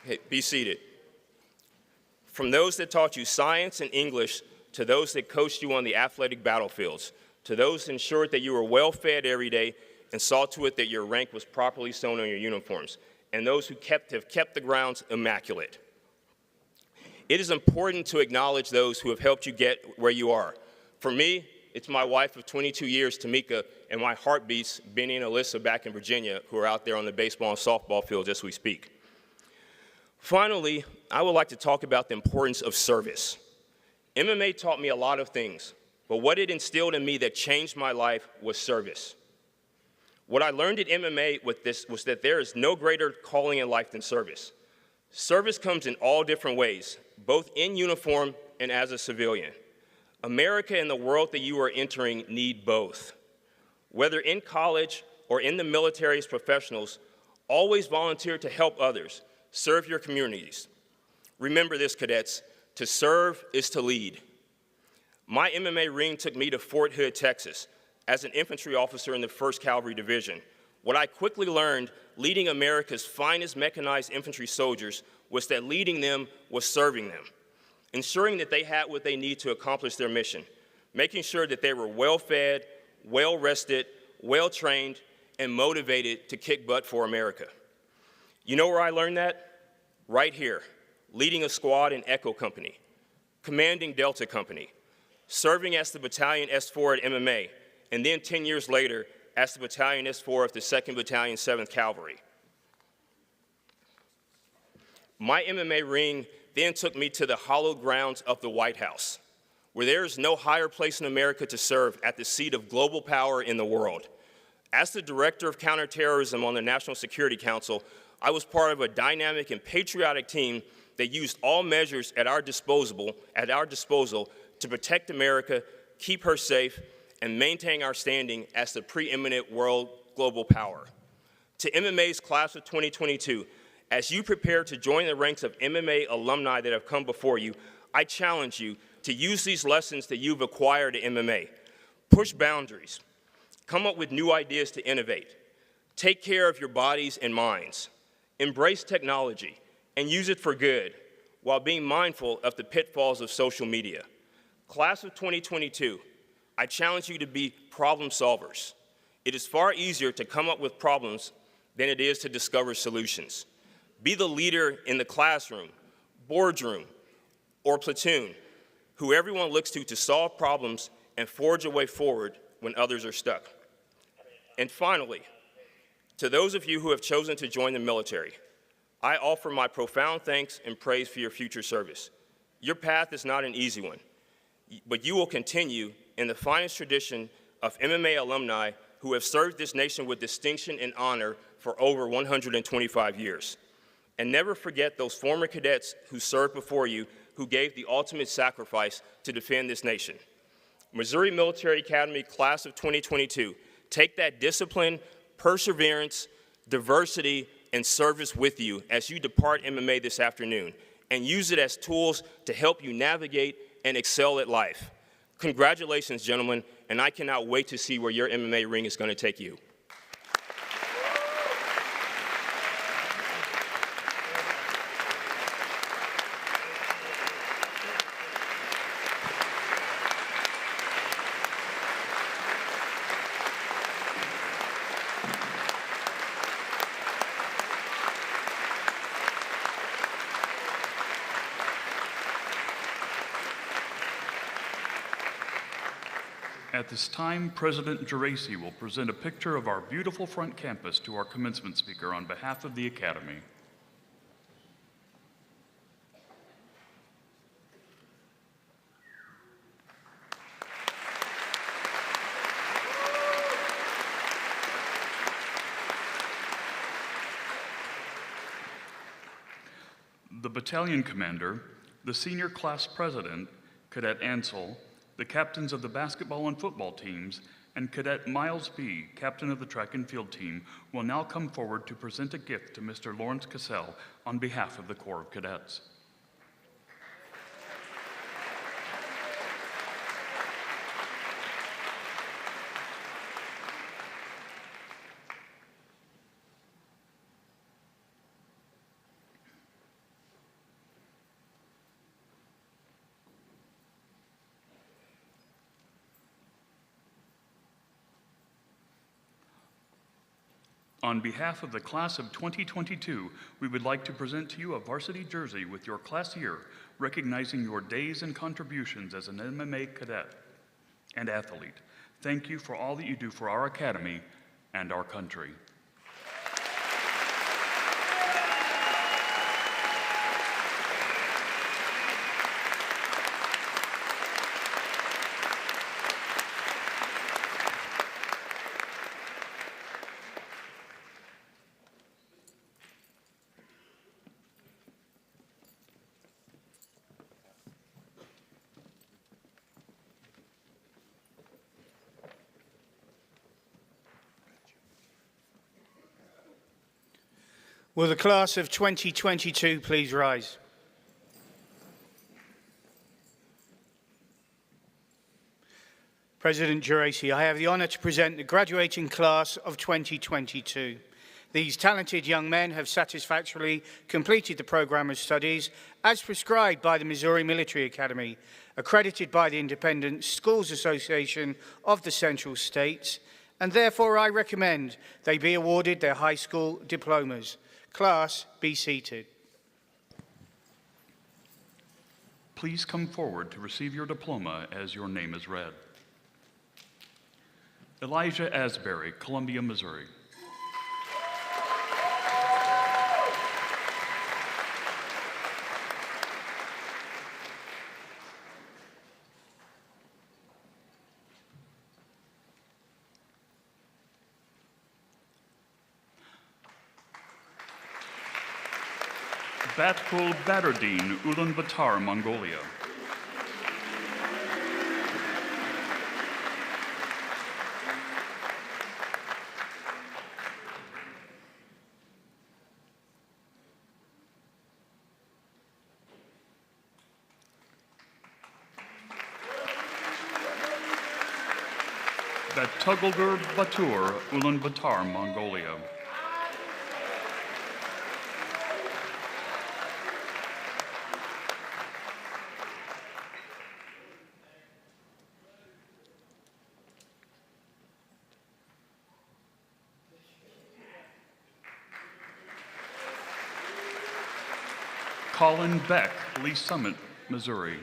Hey, be seated. From those that taught you science and English, to those that coached you on the athletic battlefields, to those that ensured that you were well fed every day and saw to it that your rank was properly sewn on your uniforms, and those who have kept the grounds immaculate. It is important to acknowledge those who have helped you get where you are. For me, it's my wife of 22 years, Tamika, and my heartbeats, Benny and Alyssa back in Virginia, who are out there on the baseball and softball fields as we speak. Finally, I would like to talk about the importance of service. MMA taught me a lot of things, but what it instilled in me that changed my life was service. What I learned at MMA with this was that there is no greater calling in life than service. Service comes in all different ways, both in uniform and as a civilian. America and the world that you are entering need both. Whether in college or in the military as professionals, always volunteer to help others, serve your communities. Remember this, cadets. To serve is to lead. My MMA ring took me to Fort Hood, Texas, as an infantry officer in the 1st Cavalry Division. What I quickly learned, leading America's finest mechanized infantry soldiers, was that leading them was serving them, ensuring that they had what they need to accomplish their mission, making sure that they were well-fed, well-rested, well-trained, and motivated to kick butt for America. You know where I learned that? Right here. Leading a squad in Echo Company, commanding Delta Company, serving as the Battalion S4 at MMA, and then 10 years later as the Battalion S4 of the 2nd Battalion, 7th Cavalry. My MMA ring then took me to the hallowed grounds of the White House, where there is no higher place in America to serve at the seat of global power in the world. As the Director of Counterterrorism on the National Security Council, I was part of a dynamic and patriotic team that used all measures at our disposal to protect America, keep her safe, and maintain our standing as the preeminent world global power. To MMA's class of 2022, as you prepare to join the ranks of MMA alumni that have come before you, I challenge you to use these lessons that you've acquired at MMA. Push boundaries, come up with new ideas to innovate, take care of your bodies and minds, embrace technology, and use it for good, while being mindful of the pitfalls of social media. Class of 2022, I challenge you to be problem solvers. It is far easier to come up with problems than it is to discover solutions. Be the leader in the classroom, boardroom, or platoon, who everyone looks to solve problems and forge a way forward when others are stuck. And finally, to those of you who have chosen to join the military, I offer my profound thanks and praise for your future service. Your path is not an easy one, but you will continue in the finest tradition of MMA alumni who have served this nation with distinction and honor for over 125 years. And never forget those former cadets who served before you, who gave the ultimate sacrifice to defend this nation. Missouri Military Academy Class of 2022, take that discipline, perseverance, diversity, and service with you as you depart MMA this afternoon, and use it as tools to help you navigate and excel at life. Congratulations, gentlemen, and I cannot wait to see where your MMA ring is going to take you. At this time, President Geraci will present a picture of our beautiful front campus to our commencement speaker on behalf of the Academy. The battalion commander, the senior class president, Cadet Ansel, the captains of the basketball and football teams, and Cadet Miles B., captain of the track and field team, will now come forward to present a gift to Mr. Lawrence Casselle on behalf of the Corps of Cadets. On behalf of the class of 2022, we would like to present to you a varsity jersey with your class year, recognizing your days and contributions as an MMA cadet and athlete. Thank you for all that you do for our academy and our country. Will the class of 2022 please rise? President Geraci, I have the honor to present the graduating class of 2022. These talented young men have satisfactorily completed the program of studies as prescribed by the Missouri Military Academy, accredited by the Independent Schools Association of the Central States, and therefore I recommend they be awarded their high school diplomas. Class, be seated. Please come forward to receive your diploma as your name is read. Elijah Asbury, Columbia, Missouri. Batkul Badruddin, Ulaanbaatar, Mongolia. Batugulgur Batur, Ulaanbaatar, Mongolia. Colin Beck, Lee Summit, Missouri.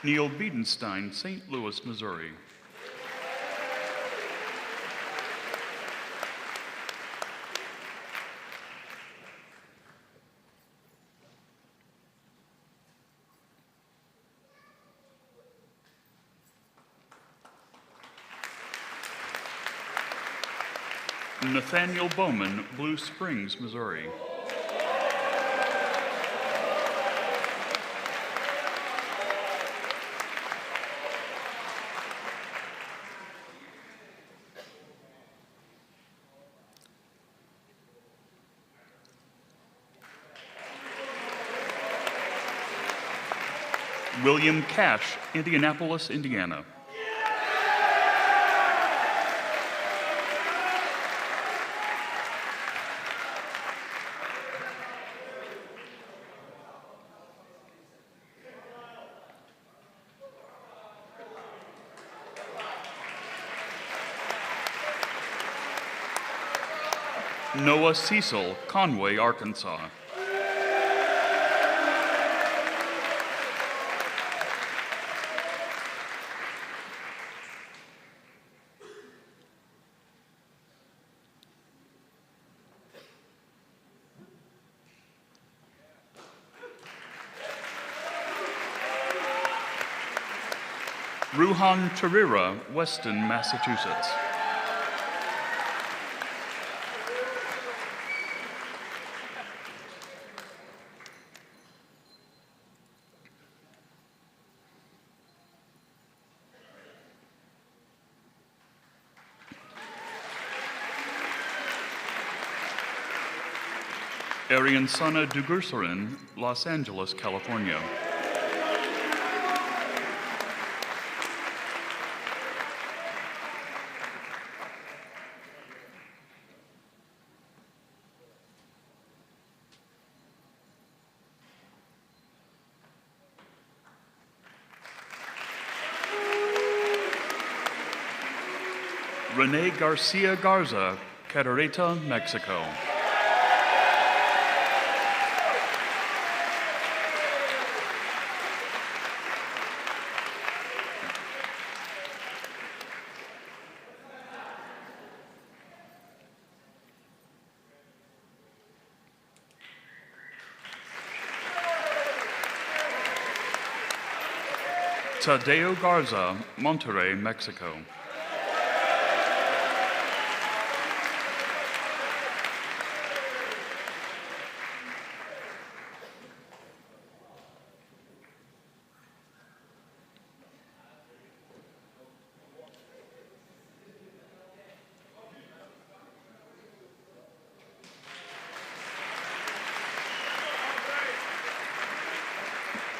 Neil Biedenstein, St. Louis, Missouri. Nathaniel Bowman, Blue Springs, Missouri. William Cash, Indianapolis, Indiana. Noah Cecil, Conway, Arkansas. Ruhan Tarira, Weston, Massachusetts. Ariansana Dugursarin, Los Angeles, California. Rene Garcia Garza, Cadereyta, Mexico. Tadeo Garza, Monterrey, Mexico.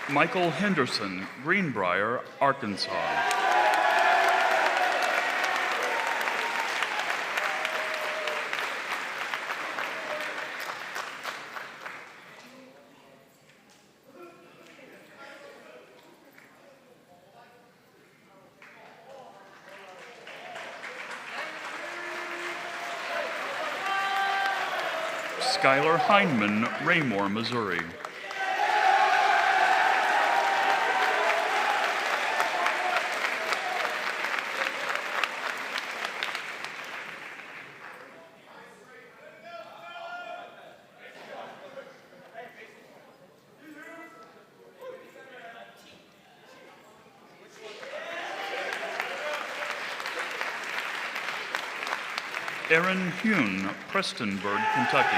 Michael Henderson, Greenbrier, Arkansas. Skylar Heinman, Raymore, Missouri. Aaron Hune, Prestonburg, Kentucky.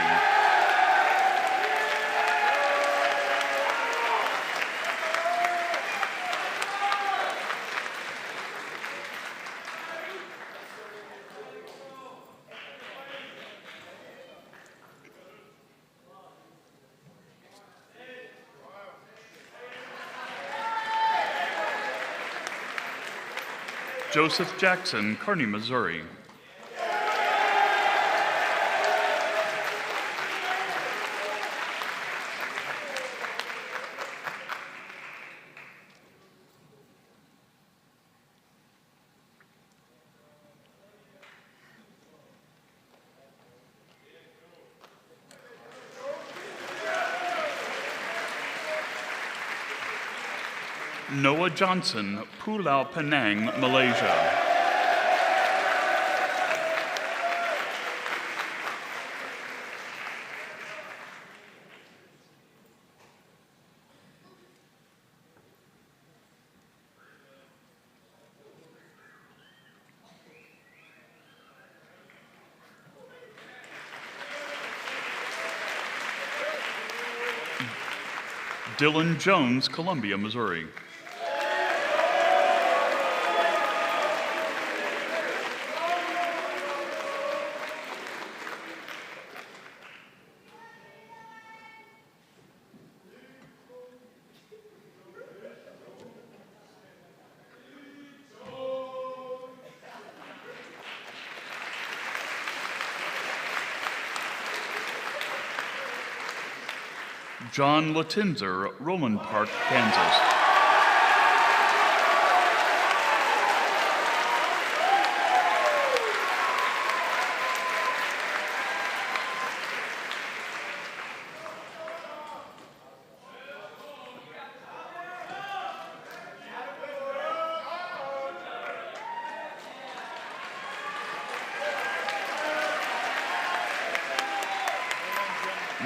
Joseph Jackson, Kearney, Missouri. Noah Johnson, Pulau Penang, Malaysia. Dylan Jones, Columbia, Missouri. John Latinzer, Roland Park, Kansas.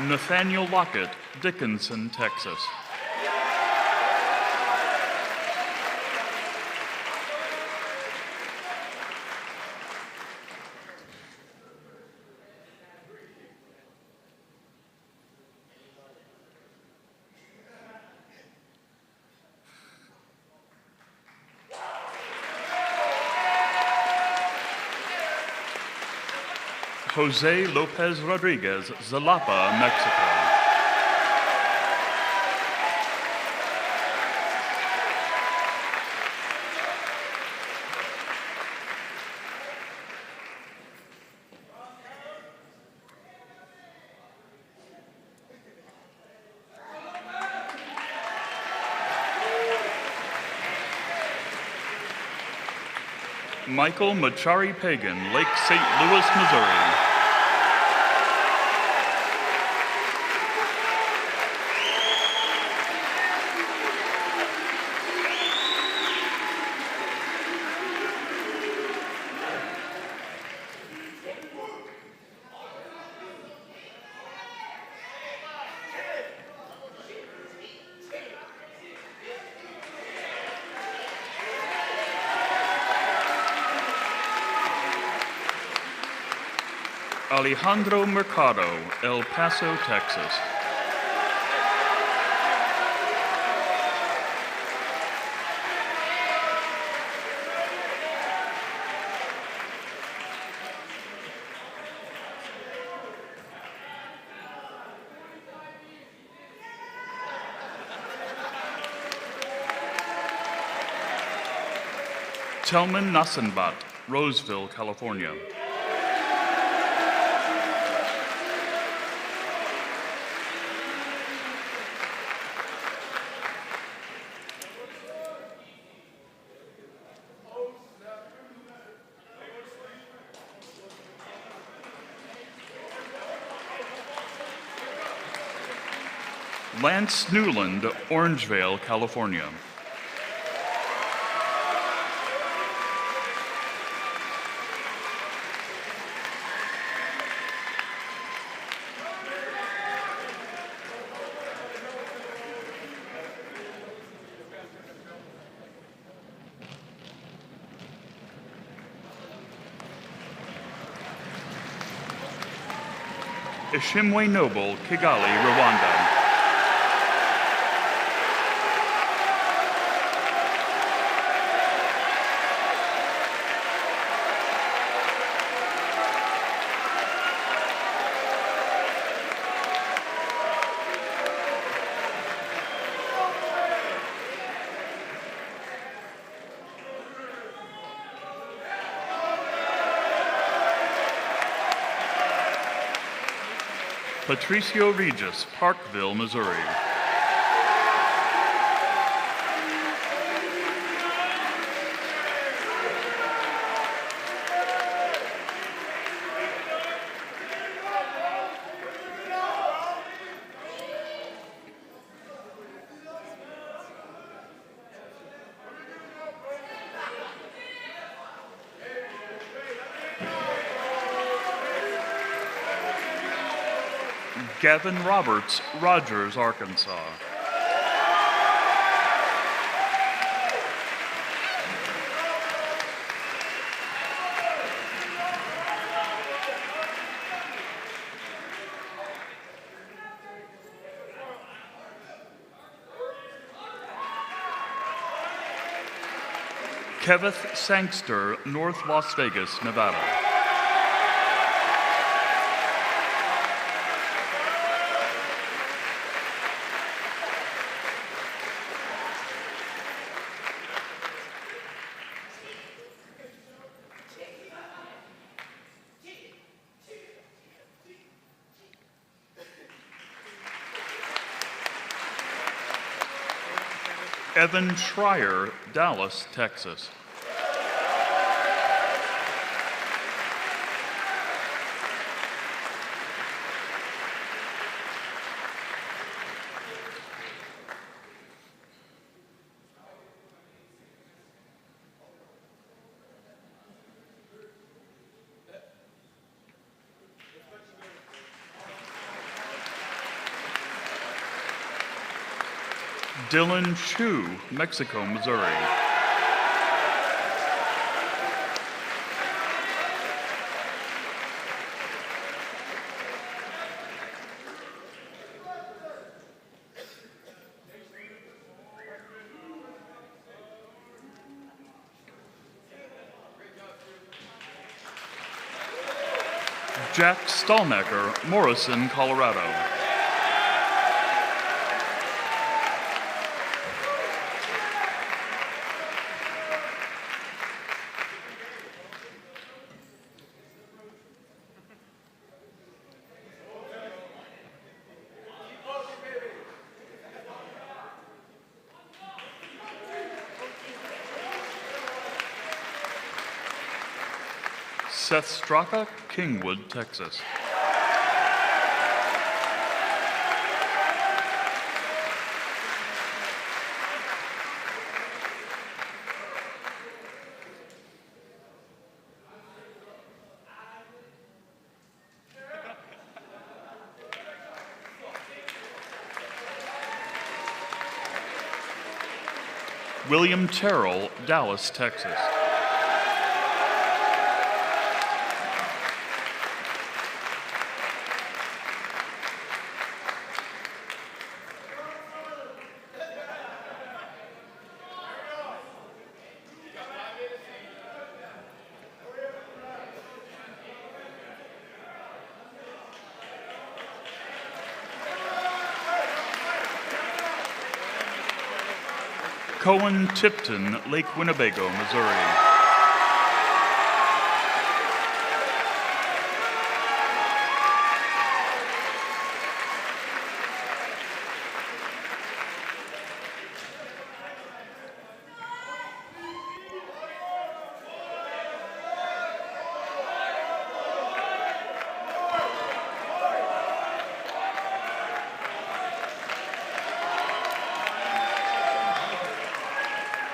Nathaniel Lockett, Dickinson, Texas. Jose Lopez Rodriguez, Zalapa, Mexico. Michael Machari Pagan, Lake St. Louis, Missouri. Alejandro Mercado, El Paso, Texas. Telman Nassenbot, Roseville, California. Lance Newland, Orangevale, California. Ishimwe Noble, Kigali, Rwanda. Patricio Regis, Parkville, Missouri. Gavin Roberts, Rogers, Arkansas. Kevith Sangster, North Las Vegas, Nevada. Evan Schreier, Dallas, Texas. Dylan Chu, Mexico, Missouri. Jack Stallnecker, Morrison, Colorado. Seth Straka, Kingwood, Texas. William Terrell, Dallas, Texas. Cohen Tipton, Lake Winnebago, Missouri.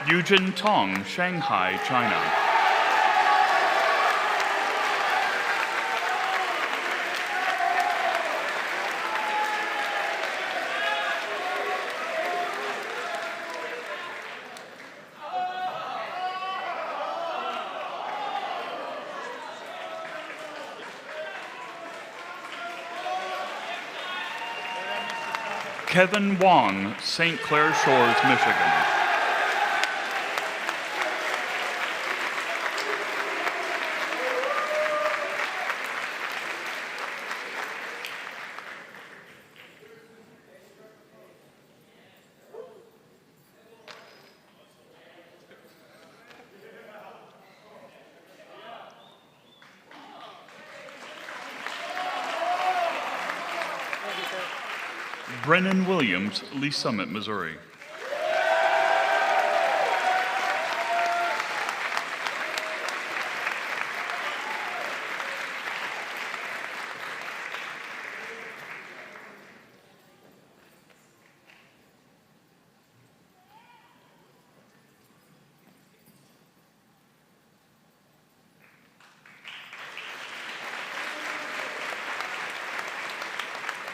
Yujin Tong, Shanghai, China. Kevin Wong, St. Clair Shores, Michigan. Brennan Williams, Lee Summit, Missouri.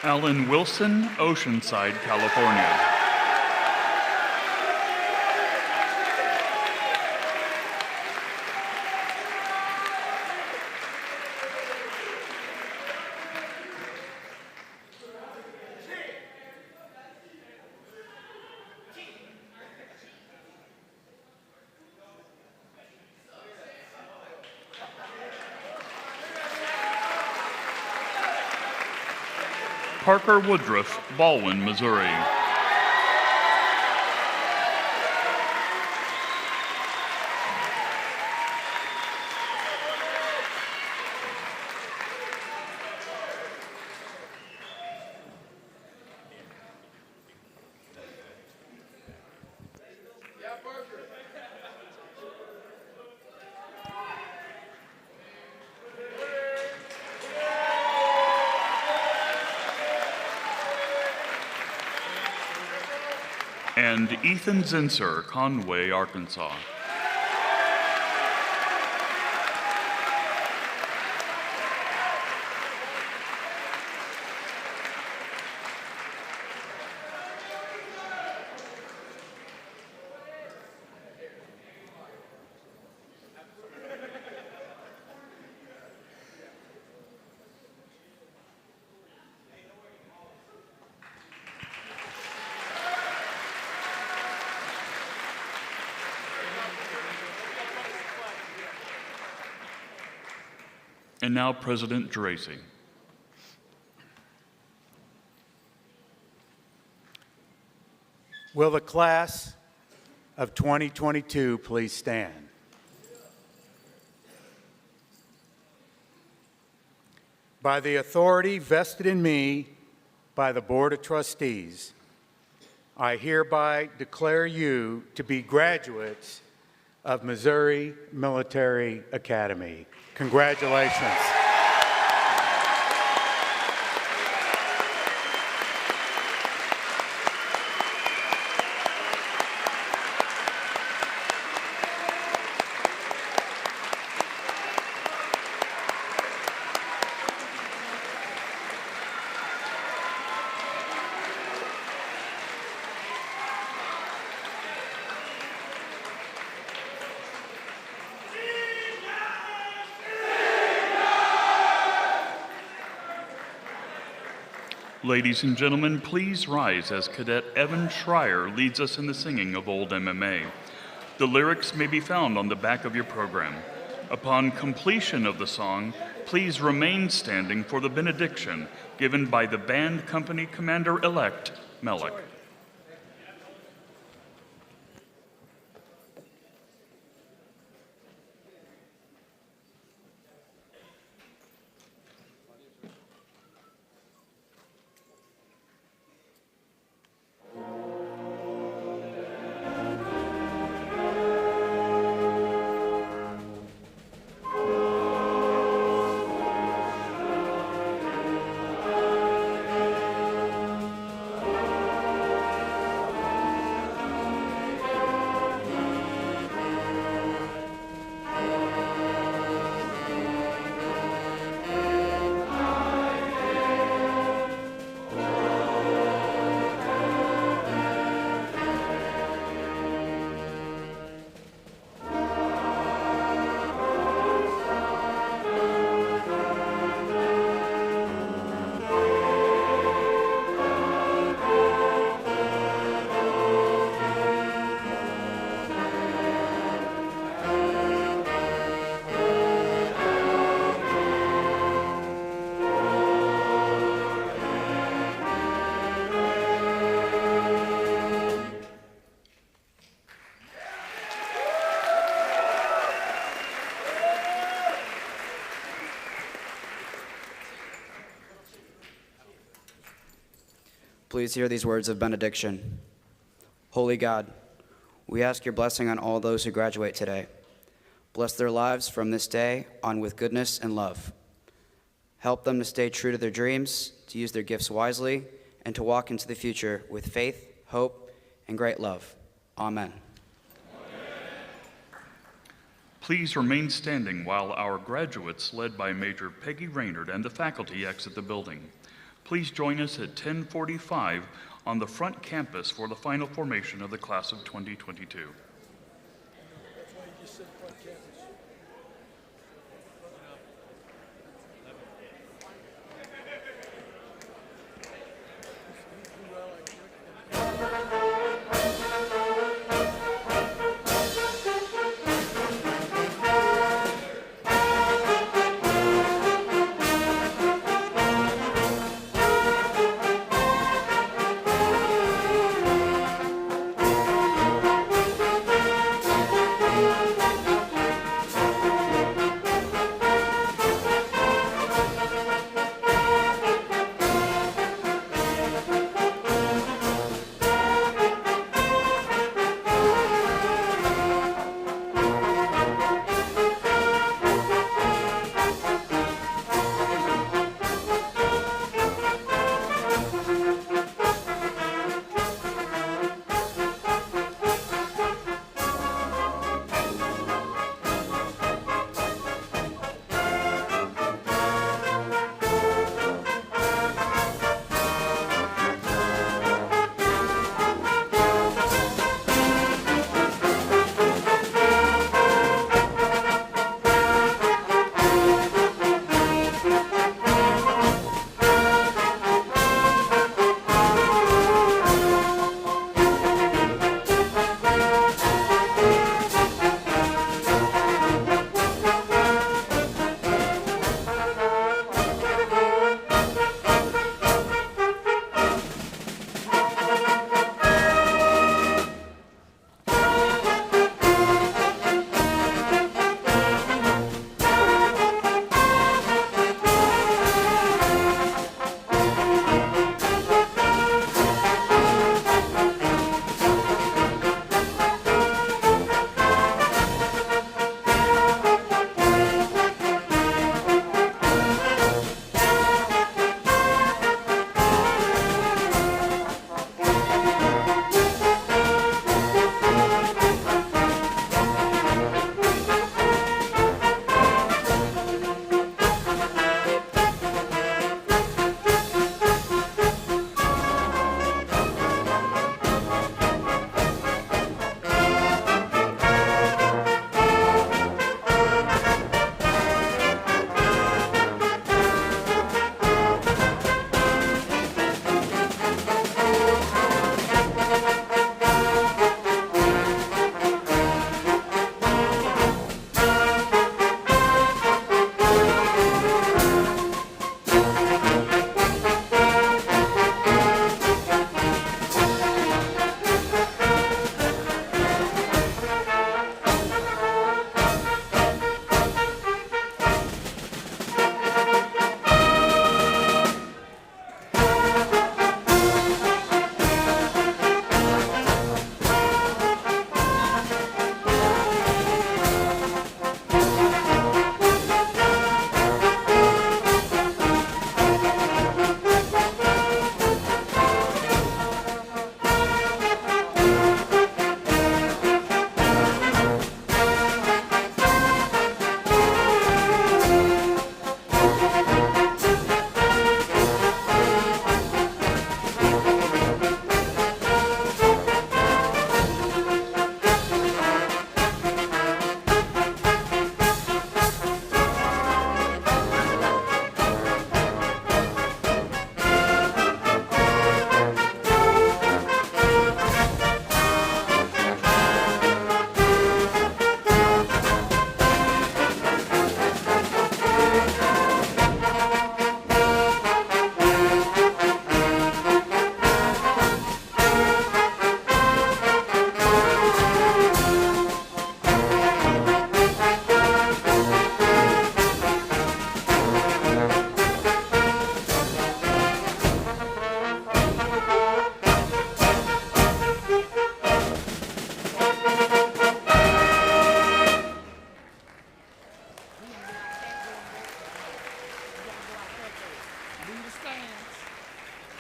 Alan Wilson, Oceanside, California. Parker Woodruff, Baldwin, Missouri. And Ethan Zinser, Conway, Arkansas. And now President Geraci. Will the class of 2022 please stand? By the authority vested in me by the Board of Trustees, I hereby declare you to be graduates of Missouri Military Academy. Congratulations. Ladies and gentlemen, please rise as Cadet Evan Schreier leads us in the singing of Old MMA. The lyrics may be found on the back of your program. Upon completion of the song, please remain standing for the benediction given by the band company commander-elect, Melek. Please hear these words of benediction. Holy God, we ask your blessing on all those who graduate today. Bless their lives from this day on with goodness and love. Help them to stay true to their dreams, to use their gifts wisely, and to walk into the future with faith, hope, and great love. Amen. Please remain standing while our graduates, led by Major Peggy Raynard and the faculty, exit the building. Please join us at 10:45 on the front campus for the final formation of the class of 2022.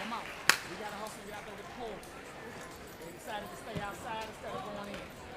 Come on. We got to hustle. We got to go get the pool. They decided to stay outside.